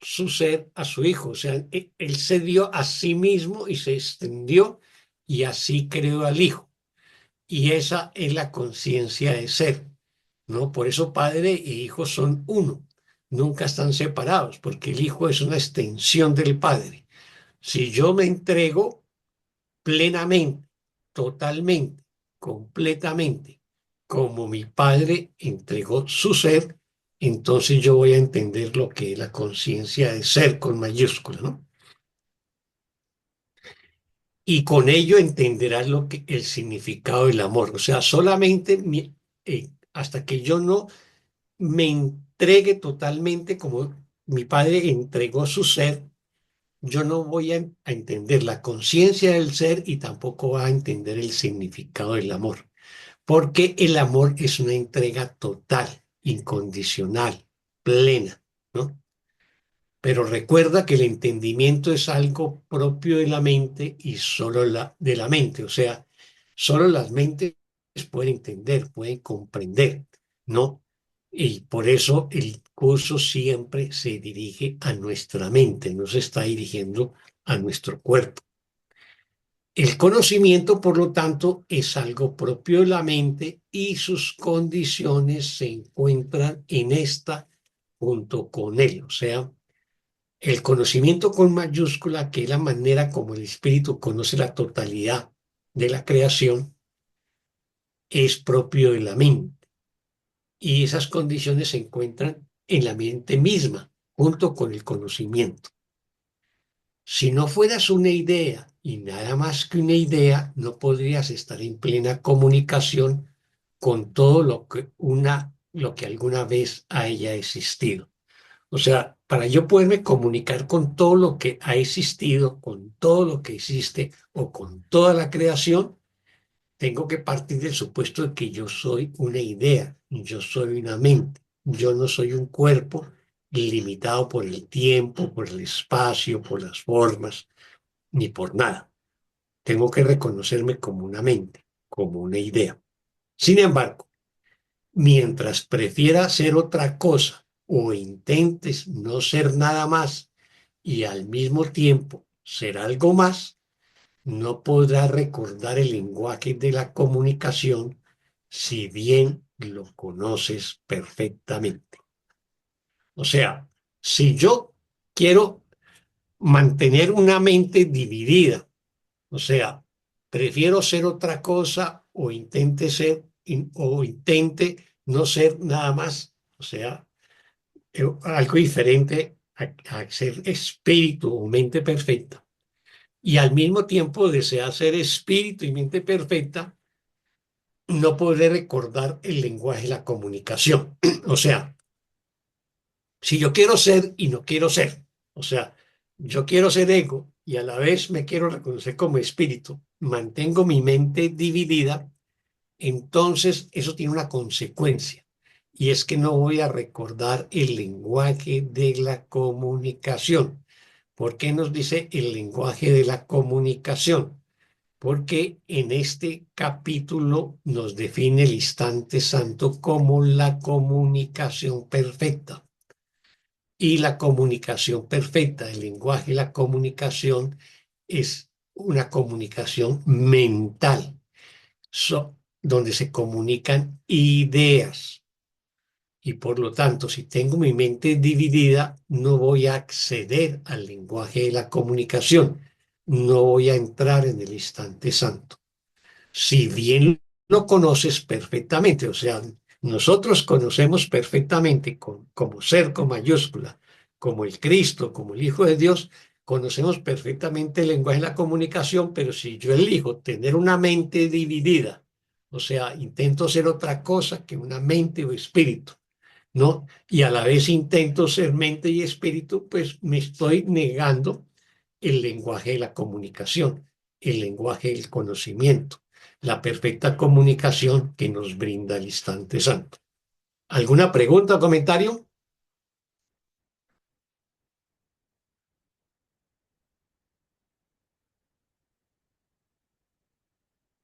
su ser a su Hijo. O sea, Él se dio a sí mismo y se extendió y así creó al Hijo. Y esa es la conciencia de ser, ¿no? Por eso Padre e Hijo son uno. Nunca están separados, porque el Hijo es una extensión del Padre. Si yo me entrego plenamente, totalmente, completamente, como mi Padre entregó su ser, entonces yo voy a entender lo que es la conciencia de ser con mayúscula, ¿no? Y con ello entenderás lo que el significado del amor. O sea, solamente hasta que yo no me entregue totalmente como mi Padre entregó su ser, yo no voy a entender la conciencia del ser y tampoco va a entender el significado del amor, porque el amor es una entrega total, incondicional, plena, ¿no? Pero recuerda que el entendimiento es algo propio de la mente y solo de la mente, o sea, solo las mentes pueden entender, pueden comprender, ¿no? Y por eso el curso siempre se dirige a nuestra mente, no se está dirigiendo a nuestro cuerpo. El conocimiento, por lo tanto, es algo propio de la mente y sus condiciones se encuentran en esta junto con él. O sea, el conocimiento con mayúscula, que es la manera como el espíritu conoce la totalidad de la creación, es propio de la mente. Y esas condiciones se encuentran en la mente misma, junto con el conocimiento. Si no fueras una idea y nada más que una idea, no podrías estar en plena comunicación con todo lo que alguna vez haya existido. O sea, para yo poderme comunicar con todo lo que ha existido, con todo lo que existe o con toda la creación, tengo que partir del supuesto de que yo soy una idea, yo soy una mente, yo no soy un cuerpo limitado por el tiempo, por el espacio, por las formas, ni por nada. Tengo que reconocerme como una mente, como una idea. Sin embargo, mientras prefiera ser otra cosa o intentes no ser nada más y al mismo tiempo ser algo más, no podrás recordar el lenguaje de la comunicación si bien lo conoces perfectamente. O sea, si yo quiero mantener una mente dividida, o sea, prefiero ser otra cosa o intente ser o intente no ser nada más, o sea, algo diferente a ser espíritu o mente perfecta. Y al mismo tiempo desear ser espíritu y mente perfecta, no podré recordar el lenguaje de la comunicación. O sea, si yo quiero ser y no quiero ser, o sea, yo quiero ser ego y a la vez me quiero reconocer como espíritu, mantengo mi mente dividida, entonces eso tiene una consecuencia y es que no voy a recordar el lenguaje de la comunicación. ¿Por qué nos dice el lenguaje de la comunicación? Porque en este capítulo nos define el instante santo como la comunicación perfecta. Y la comunicación perfecta, el lenguaje de la comunicación es una comunicación mental, donde se comunican ideas. Y por lo tanto, si tengo mi mente dividida, no voy a acceder al lenguaje de la comunicación, no voy a entrar en el instante santo. Si bien lo conoces perfectamente, o sea, nosotros conocemos perfectamente como ser con mayúscula, como el Cristo, como el Hijo de Dios, conocemos perfectamente el lenguaje de la comunicación, pero si yo elijo tener una mente dividida, o sea, intento ser otra cosa que una mente o espíritu, ¿no? Y a la vez intento ser mente y espíritu, pues me estoy negando el lenguaje de la comunicación. el lenguaje del conocimiento, la perfecta comunicación que nos brinda el instante santo. ¿Alguna pregunta o comentario?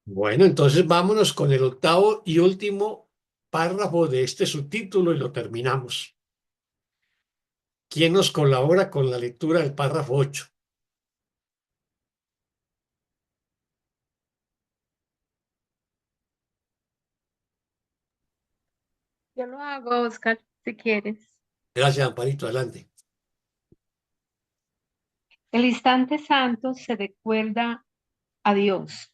Bueno, entonces vámonos con el octavo y último párrafo de este subtítulo y lo terminamos. ¿Quién nos colabora con la lectura del párrafo 8? Yo lo hago, Oscar, si quieres. Gracias, Amparito, adelante. El instante santo se recuerda a Dios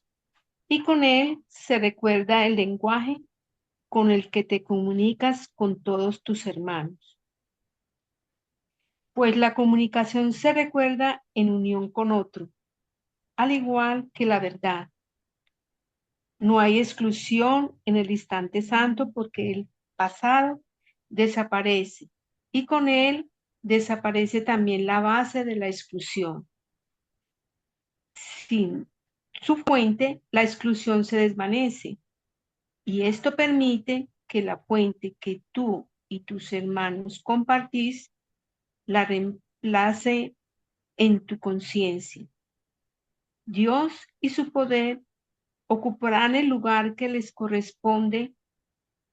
y con él se recuerda el lenguaje con el que te comunicas con todos tus hermanos. Pues la comunicación se recuerda en unión con otro, al igual que la verdad. No hay exclusión en el instante santo porque el pasado desaparece y con él desaparece también la base de la exclusión. Sin su fuente, la exclusión se desvanece y esto permite que la fuente que tú y tus hermanos compartís la reemplace en tu conciencia. Dios y su poder ocuparán el lugar que les corresponde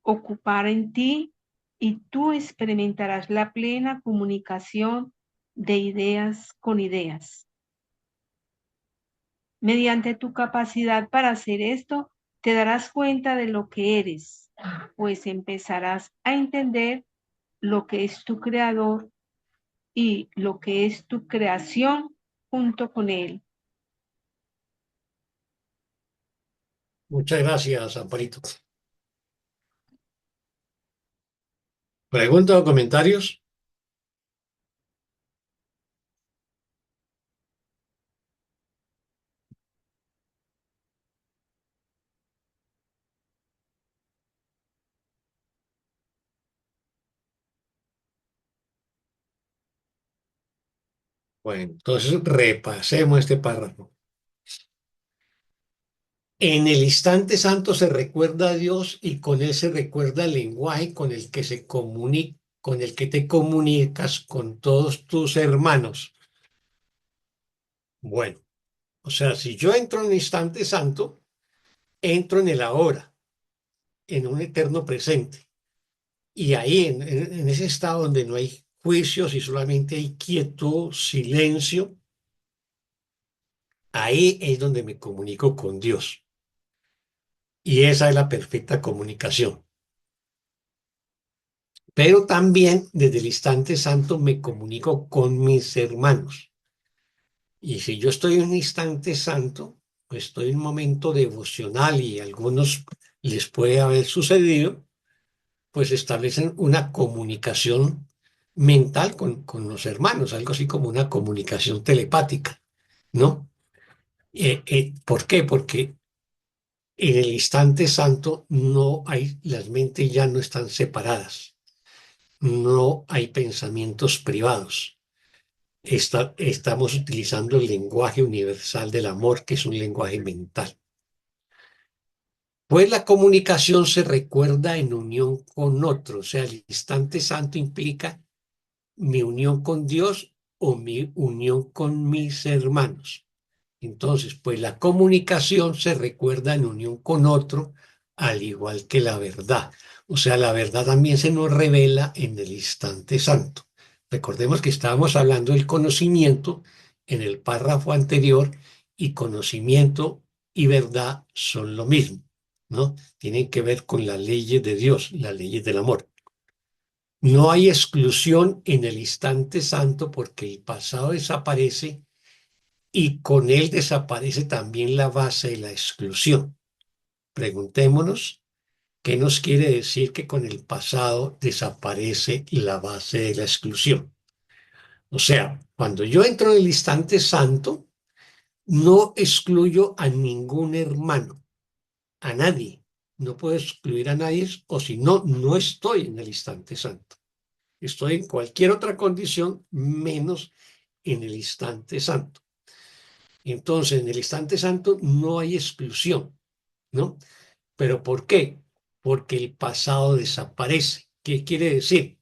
ocupar en ti y tú experimentarás la plena comunicación de ideas con ideas. Mediante tu capacidad para hacer esto, te darás cuenta de lo que eres, pues empezarás a entender lo que es tu creador y lo que es tu creación junto con él. Muchas gracias, Amparito. ¿Preguntas o comentarios? Bueno, entonces repasemos este párrafo. En el instante santo se recuerda a Dios y con él se recuerda el lenguaje con el que se comunica, con el que te comunicas con todos tus hermanos. Bueno, o sea, si yo entro en el instante santo, entro en el ahora, en un eterno presente. Y ahí, en ese estado donde no hay juicios y solamente hay quietud, silencio, ahí es donde me comunico con Dios. Y esa es la perfecta comunicación. Pero también desde el instante santo me comunico con mis hermanos. Y si yo estoy en un instante santo, pues estoy en un momento devocional y a algunos les puede haber sucedido, pues establecen una comunicación mental con los hermanos, algo así como una comunicación telepática, ¿no? ¿Por qué? Porque en el instante santo no hay, las mentes ya no están separadas, no hay pensamientos privados. Estamos utilizando el lenguaje universal del amor, que es un lenguaje mental. Pues la comunicación se recuerda en unión con otro, o sea, el instante santo implica mi unión con Dios o mi unión con mis hermanos. Entonces, pues la comunicación se recuerda en unión con otro, al igual que la verdad. O sea, la verdad también se nos revela en el instante santo. Recordemos que estábamos hablando del conocimiento en el párrafo anterior y conocimiento y verdad son lo mismo, ¿no? Tienen que ver con las leyes de Dios, las leyes del amor. No hay exclusión en el instante santo porque el pasado desaparece y con él desaparece también la base de la exclusión. Preguntémonos, ¿qué nos quiere decir que con el pasado desaparece la base de la exclusión? O sea, cuando yo entro en el instante santo, no excluyo a ningún hermano, a nadie. No puedo excluir a nadie o si no, no estoy en el instante santo. Estoy en cualquier otra condición menos en el instante santo. Entonces, en el instante santo no hay exclusión, ¿no? ¿Pero por qué? Porque el pasado desaparece. ¿Qué quiere decir?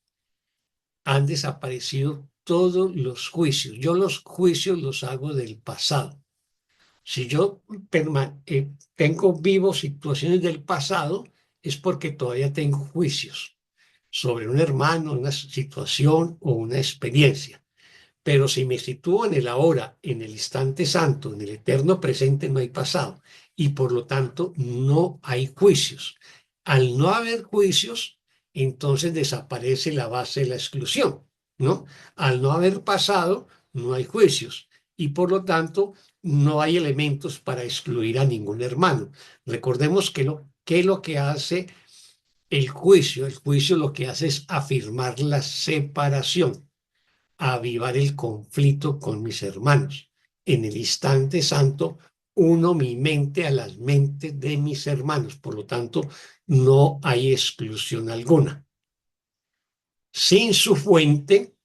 Han desaparecido todos los juicios. Yo los juicios los hago del pasado. Si yo tengo vivo situaciones del pasado, es porque todavía tengo juicios sobre un hermano, una situación o una experiencia. Pero si me sitúo en el ahora, en el instante santo, en el eterno presente, no hay pasado. Y por lo tanto, no hay juicios. Al no haber juicios, entonces desaparece la base de la exclusión, ¿no? Al no haber pasado, no hay juicios. Y por lo tanto, no hay elementos para excluir a ningún hermano. Recordemos que lo que hace el juicio lo que hace es afirmar la separación, avivar el conflicto con mis hermanos. En el instante santo, uno mi mente a las mentes de mis hermanos. Por lo tanto, no hay exclusión alguna. Sin su fuente,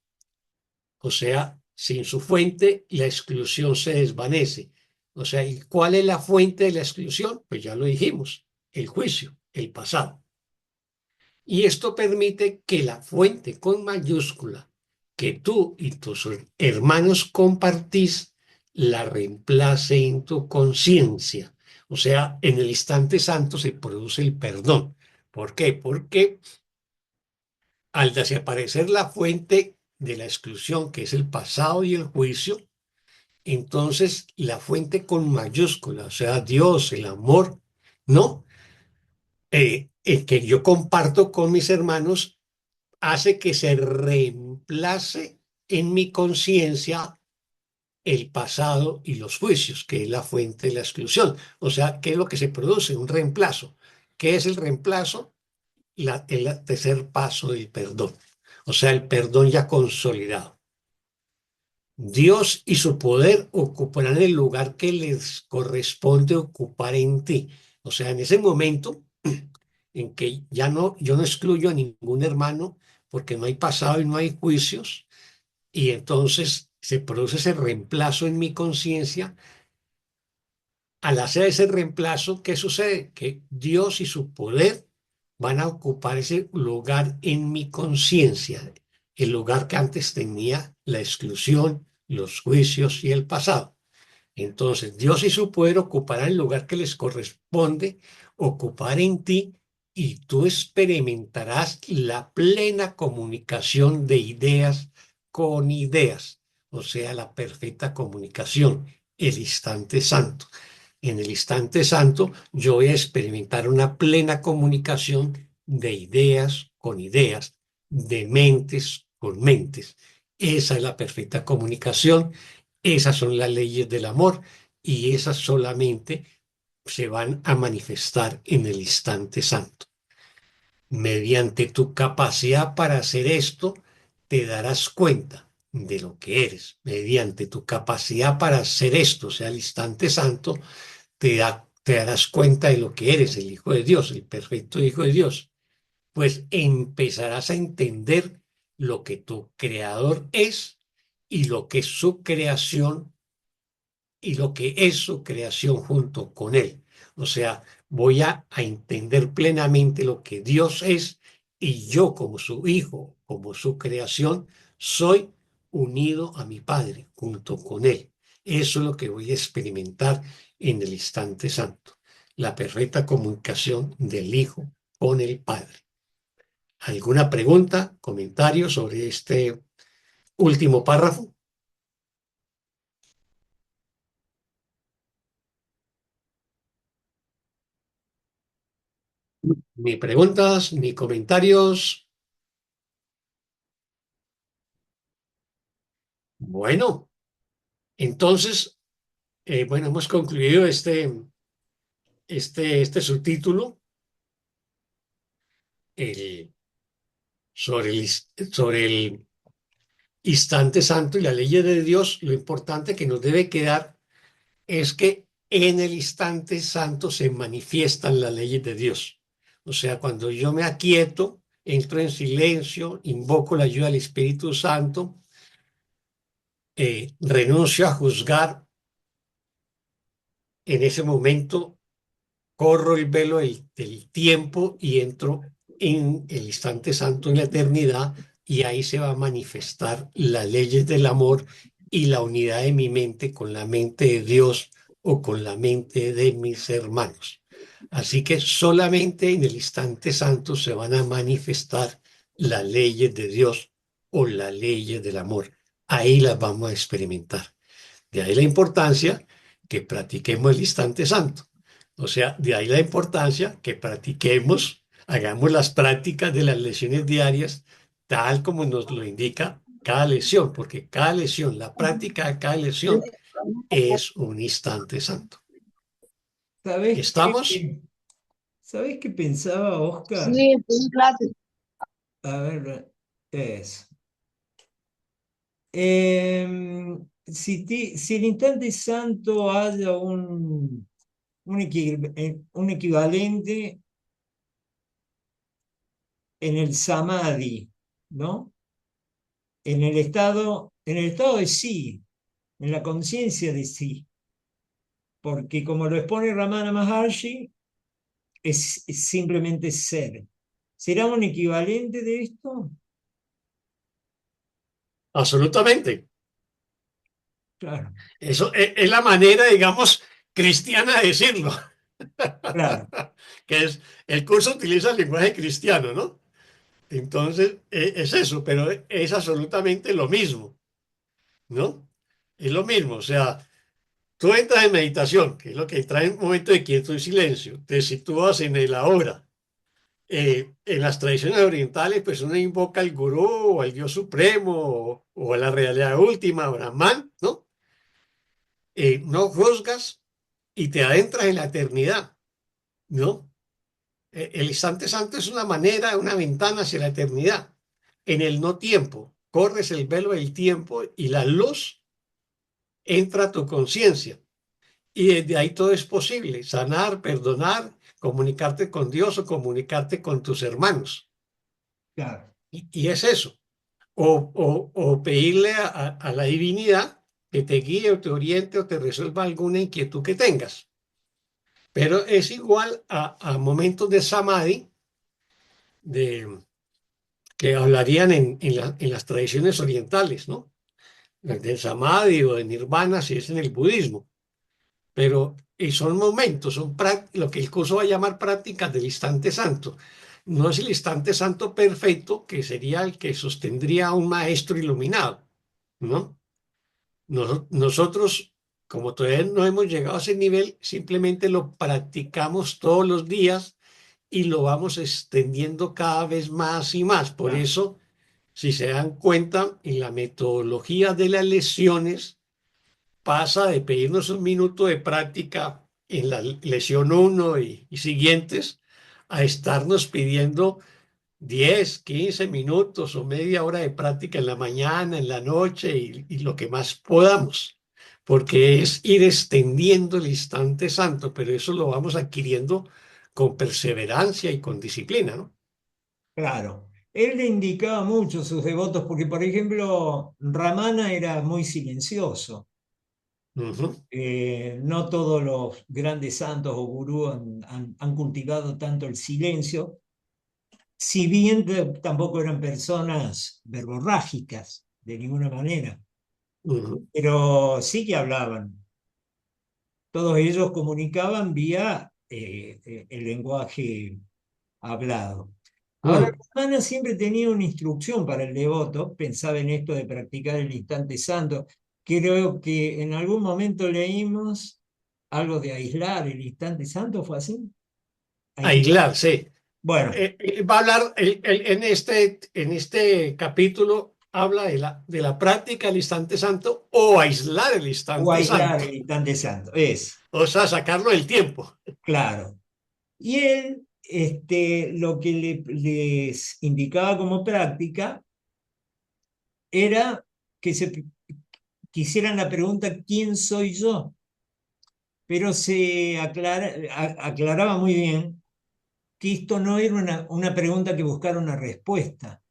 o sea, sin su fuente, la exclusión se desvanece. O sea, ¿y cuál es la fuente de la exclusión? Pues ya lo dijimos, el juicio, el pasado. Y esto permite que la fuente con mayúscula que tú y tus hermanos compartís la reemplace en tu conciencia. O sea, en el instante santo se produce el perdón. ¿Por qué? Porque al desaparecer la fuente de la exclusión, que es el pasado y el juicio, entonces la fuente con mayúscula, o sea, Dios, el amor, ¿no? El que yo comparto con mis hermanos hace que se reemplace en mi conciencia el pasado y los juicios, que es la fuente de la exclusión. O sea, ¿qué es lo que se produce? Un reemplazo. ¿Qué es el reemplazo? El tercer paso del perdón. O sea, el perdón ya consolidado. Dios y su poder ocuparán el lugar que les corresponde ocupar en ti. O sea, en ese momento en que ya no, yo no excluyo a ningún hermano porque no hay pasado y no hay juicios, y entonces se produce ese reemplazo en mi conciencia. Al hacer ese reemplazo, ¿qué sucede? Que Dios y su poder van a ocupar ese lugar en mi conciencia, el lugar que antes tenía la exclusión, los juicios y el pasado. Entonces, Dios y su poder ocuparán el lugar que les corresponde ocupar en ti, y tú experimentarás la plena comunicación de ideas con ideas, o sea, la perfecta comunicación, el instante santo. En el instante santo yo voy a experimentar una plena comunicación de ideas con ideas, de mentes con mentes. Esa es la perfecta comunicación, esas son las leyes del amor, y esas solamente se van a manifestar en el instante santo. Mediante tu capacidad para hacer esto, te darás cuenta de lo que eres. Mediante tu capacidad para hacer esto, o sea, el instante santo, te darás cuenta de lo que eres, el Hijo de Dios, el perfecto Hijo de Dios. Pues empezarás a entender lo que tu Creador es y lo que es su creación y lo que es su creación junto con Él. O sea, voy a entender plenamente lo que Dios es, y yo como su hijo, como su creación, soy unido a mi Padre junto con Él. Eso es lo que voy a experimentar en el instante santo, la perfecta comunicación del Hijo con el Padre. ¿Alguna pregunta, comentario sobre este último párrafo? Ni preguntas, ni comentarios. Bueno, entonces, bueno, hemos concluido este subtítulo el, sobre el instante santo y la ley de Dios. Lo importante que nos debe quedar es que en el instante santo se manifiestan las leyes de Dios. O sea, cuando yo me aquieto, entro en silencio, invoco la ayuda del Espíritu Santo, renuncio a juzgar en ese momento corro el velo del tiempo y entro en el instante santo, en la eternidad, y ahí se va a manifestar las leyes del amor y la unidad de mi mente con la mente de Dios o con la mente de mis hermanos. Así que solamente en el instante santo se van a manifestar las leyes de Dios o las leyes del amor. Ahí las vamos a experimentar. De ahí la importancia que practiquemos el instante santo. O sea, de ahí la importancia que practiquemos, hagamos las prácticas de las lecciones diarias, tal como nos lo indica cada lección, porque cada lección, la práctica de cada lección es un instante santo. ¿Sabés ¿Estamos? ¿Sabés qué pensaba, Oscar? Sí, estoy en clase. A ver, es. Si el instante santo haya un equivalente en el samadhi, ¿no? En el estado de sí, en la conciencia de sí, porque como lo expone Ramana Maharshi, es simplemente ser. ¿Será un equivalente de esto? Absolutamente. Claro, Eso es la manera, digamos, cristiana de decirlo, claro, que es, el curso utiliza el lenguaje cristiano, ¿no? Entonces, es eso, pero es absolutamente lo mismo, ¿no? Es lo mismo, o sea, tú entras en meditación, que es lo que trae un momento de quietud y silencio, te sitúas en el ahora. En las tradiciones orientales, pues uno invoca al gurú o al Dios supremo o a la realidad última, Brahman, ¿no? No juzgas y te adentras en la eternidad, ¿no? El instante santo es una manera, una ventana hacia la eternidad. En el no tiempo, corres el velo del tiempo y la luz entra a tu conciencia. Y desde ahí todo es posible, sanar, perdonar, comunicarte con Dios o comunicarte con tus hermanos. claro. Y es eso. O pedirle a la divinidad que te guíe o te oriente o te resuelva alguna inquietud que tengas. Pero es igual a momentos de samadhi, de, que hablarían en las tradiciones orientales, ¿no? Del samadhi o de nirvana, si es en el budismo. Pero y son momentos, son lo que el curso va a llamar prácticas del instante santo. No es el instante santo perfecto, que sería el que sostendría a un maestro iluminado, ¿no? Nosotros, como todavía no hemos llegado a ese nivel, simplemente lo practicamos todos los días y lo vamos extendiendo cada vez más y más. Por Claro. eso, si se dan cuenta, en la metodología de las lecciones pasa de pedirnos un minuto de práctica en la lección 1 y siguientes a estarnos pidiendo 10, 15 minutos o media hora de práctica en la mañana, en la noche y lo que más podamos, porque es ir extendiendo el instante santo, pero eso lo vamos adquiriendo con perseverancia y con disciplina, ¿no? Claro. Él le indicaba mucho a sus devotos, porque, por ejemplo, Ramana era muy silencioso. Ujú, No todos los grandes santos o gurús han cultivado tanto el silencio, si bien tampoco eran personas verborrágicas de ninguna manera, ujú. pero sí que hablaban. Todos ellos comunicaban vía el lenguaje hablado. Ahora, Mm. Ramana siempre tenía una instrucción para el devoto, pensaba en esto de practicar el instante santo. Creo que en algún momento leímos algo de aislar el instante santo, ¿fue así? Aislar, sí. Bueno, Va a hablar, en este capítulo, habla de la práctica del instante santo o aislar el o instante aislar santo, el instante santo, es, o sea, sacarlo del tiempo. claro. Y él, lo que les indicaba como práctica era que quisieran la pregunta, ¿quién soy yo? Pero se aclaraba muy bien que esto no era una pregunta que buscara una respuesta,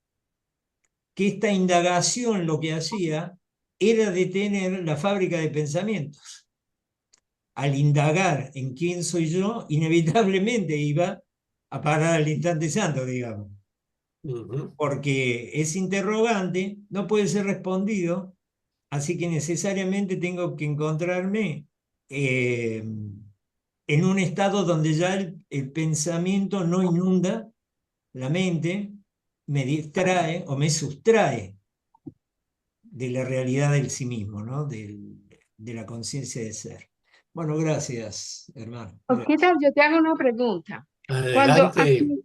que esta indagación lo que hacía era detener la fábrica de pensamientos. al indagar en quién soy yo, inevitablemente iba a parar al instante santo, digamos, Ujú. porque ese interrogante no puede ser respondido, así que necesariamente tengo que encontrarme en un estado donde ya el pensamiento no inunda la mente, me distrae o me sustrae de la realidad del sí mismo, ¿no? De la conciencia de ser. Bueno, gracias, hermano. Osquita, yo te hago una pregunta. Cuando Adelante. aquí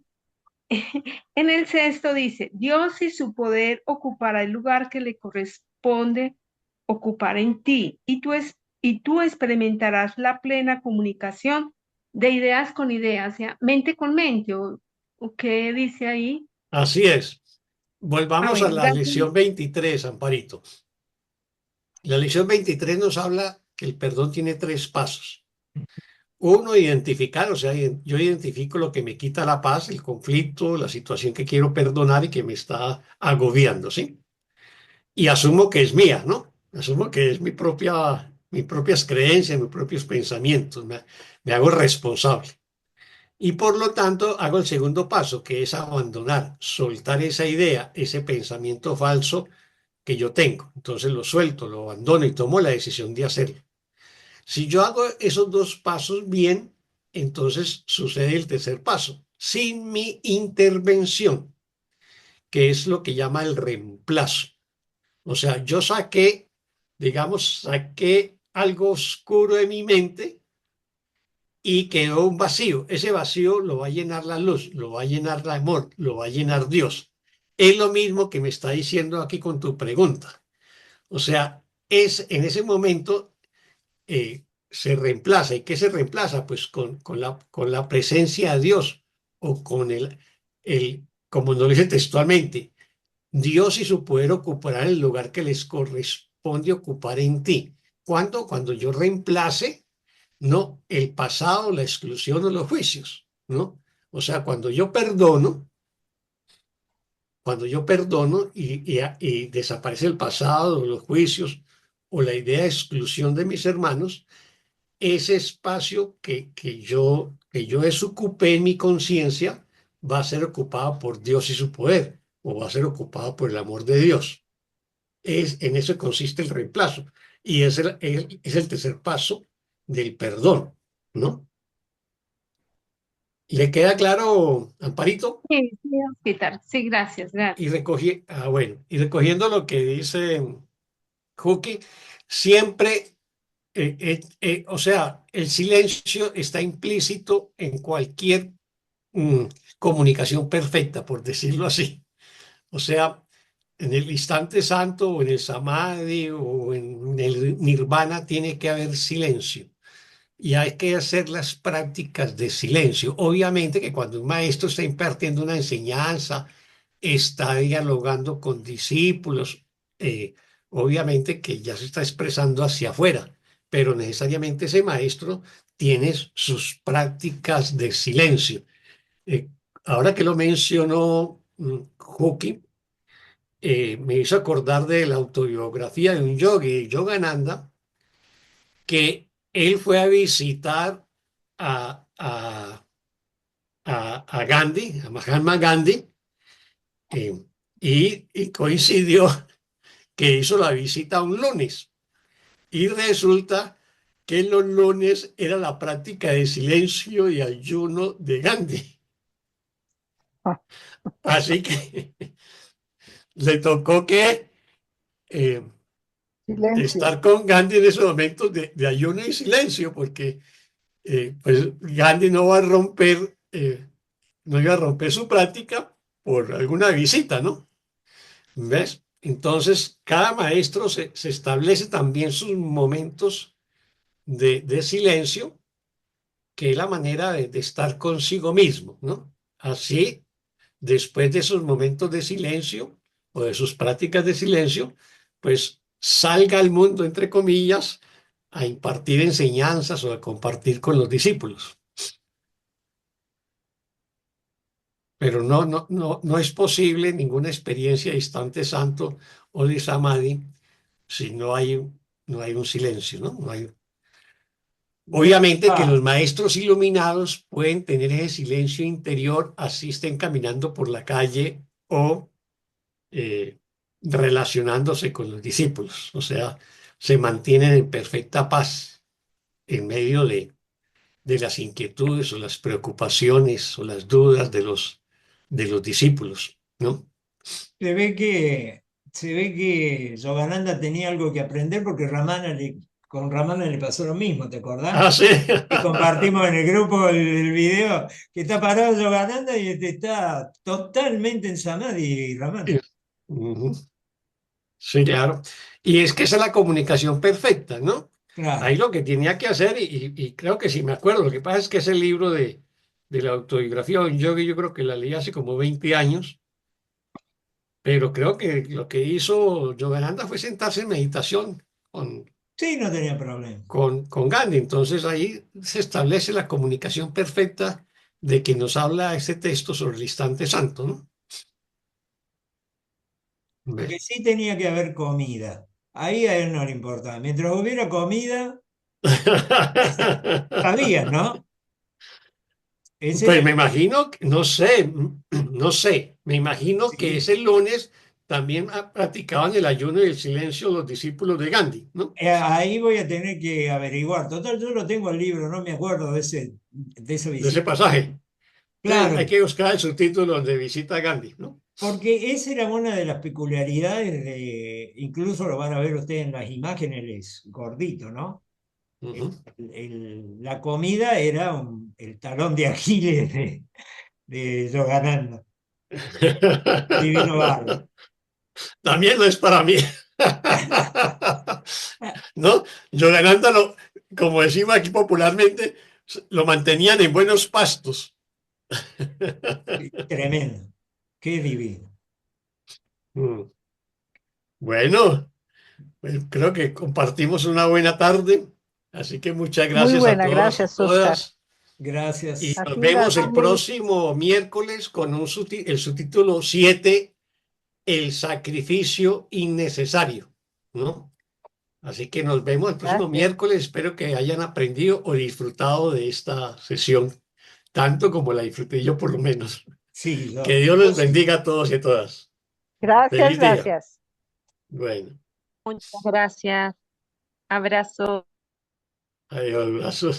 en el sexto dice, Dios y su poder ocupará el lugar que le corresponde ocupar en ti, y tú experimentarás la plena comunicación de ideas con ideas, o sea, mente con mente, o qué dice ahí. Así es. Ah, Volvamos a bueno, la gracias. lección 23, Amparito. La lección 23 nos habla que el perdón tiene tres pasos. Uno, identificar, o sea, yo identifico lo que me quita la paz, el conflicto, la situación que quiero perdonar y que me está agobiando, ¿sí? Y asumo que es mía, ¿no? Asumo que es mis propias creencias, mis propios pensamientos, me hago responsable. Y por lo tanto hago el segundo paso, que es abandonar, soltar esa idea, ese pensamiento falso que yo tengo. Entonces lo suelto, lo abandono y tomo la decisión de hacerlo. Si yo hago esos dos pasos bien, entonces sucede el tercer paso, sin mi intervención, que es lo que llama el reemplazo. O sea, yo saqué, digamos, saqué algo oscuro de mi mente y quedó un vacío. Ese vacío lo va a llenar la luz, lo va a llenar el amor, lo va a llenar Dios. Es lo mismo que me está diciendo aquí con tu pregunta. O sea, es en ese momento se reemplaza. ¿Y qué se reemplaza? Pues con la presencia de Dios o con como nos dice textualmente, Dios y su poder ocuparán el lugar que les corresponde ocupar en ti. ¿Cuándo? Cuando yo reemplace, no el pasado, la exclusión o los juicios, ¿no? O sea, cuando yo perdono y desaparece el pasado, los juicios o la idea de exclusión de mis hermanos, ese espacio que yo desocupé en mi conciencia va a ser ocupado por Dios y su poder, o va a ser ocupado por el amor de Dios. En eso consiste el reemplazo. Y es el tercer paso del perdón, ¿no? ¿Le queda claro, Amparito? Sí, sí, Osquita, sí, gracias, Y gracias. bueno, y recogiendo lo que dice Juki, siempre, o sea, el silencio está implícito en cualquier mm, comunicación perfecta, por decirlo así. O sea, en el instante santo o en el samadhi o en el nirvana tiene que haber silencio y hay que hacer las prácticas de silencio. Obviamente que cuando un maestro está impartiendo una enseñanza, está dialogando con discípulos, eh, obviamente que ya se está expresando hacia afuera, pero necesariamente ese maestro tiene sus prácticas de silencio. Eh, Ahora que lo mencionó Juki, me hizo acordar de la autobiografía de un yogi, Yogananda, que él fue a visitar a, a, a Gandhi, a Mahatma Gandhi, eh, y coincidió que hizo la visita un lunes. Y resulta que los lunes era la práctica de silencio y ayuno de Gandhi. Así que le tocó que eh, Silencio. estar con Gandhi en esos momentos de ayuno y silencio, porque pues Gandhi no va a romper, no iba a romper su práctica por alguna visita, ¿no? ¿Ves? Entonces, cada maestro se establece también sus momentos de silencio, que es la manera de estar consigo mismo, ¿no? Así, después de esos momentos de silencio o de sus prácticas de silencio, pues salga al mundo, entre comillas, a impartir enseñanzas o a compartir con los discípulos. Pero no es posible ninguna experiencia de instante santo o de samadhi si no hay un silencio, ¿no? Obviamente que los Ah, maestros iluminados pueden tener ese silencio interior, así estén caminando por la calle o eh, relacionándose con los discípulos. O sea, se mantienen en perfecta paz en medio de las inquietudes o las preocupaciones o las dudas de los discípulos, ¿no? se ve que Yogananda tenía algo que aprender porque con Ramana le pasó lo mismo, ¿te acordás? Ah, sí. Que compartimos en el grupo el video que está parado Yogananda y está totalmente en Samadhi y Ramana. Ujú. Sí, claro. Y es que esa es la comunicación perfecta, ¿no? Ahí Claro. lo que tenía que hacer, y creo que sí me acuerdo, lo que pasa es que ese libro de la autobiografía de un yogi, yo creo que la leí hace como 20 años, pero creo que lo que hizo Yogananda fue sentarse en meditación con, Sí, no tenía problema. con Gandhi. Entonces ahí se establece la comunicación perfecta de que nos habla ese texto sobre el instante santo, ¿no? Lo ¿Ves? que sí tenía que haber comida. Ahí a él no le importaba. Mientras hubiera comida, sabías, ¿no? Ese era Pues me imagino, no sé, no sé, me imagino que sí. ese lunes también practicaban el ayuno y el silencio los discípulos de Gandhi, ¿no? Ahí voy a tener que averiguar. Total, yo lo tengo el libro, no me acuerdo de esa De ese visita. pasaje. Entonces hay Claro, que buscar el subtítulo de visita a Gandhi, ¿no? porque esa era una de las peculiaridades incluso lo van a ver ustedes en las imágenes, es gordito, ¿no? Ujú. La comida era el talón de Aquiles de Yogananda, divino barro. También lo es para mí. ¿No? Yogananda, como decimos aquí popularmente, lo mantenían en buenos pastos. Tremendo, qué divino. Mm. Bueno. Pues creo que compartimos una buena tarde, así que muchas Muy gracias a buena, todos y gracias, Oscar. todas. Y Gracias. nos Aquí vemos el dándole, próximo miércoles con el subtítulo 7, El sacrificio innecesario, ¿no? Así que nos vemos el próximo gracias. miércoles. Espero que hayan aprendido o disfrutado de esta sesión, tanto como la disfruté yo por lo menos. Sí, Que Dios yo les sí. bendiga a todos y a todas. Gracias, Feliz día. gracias. Bueno, Muchas gracias. Abrazo. adiós, abrazos.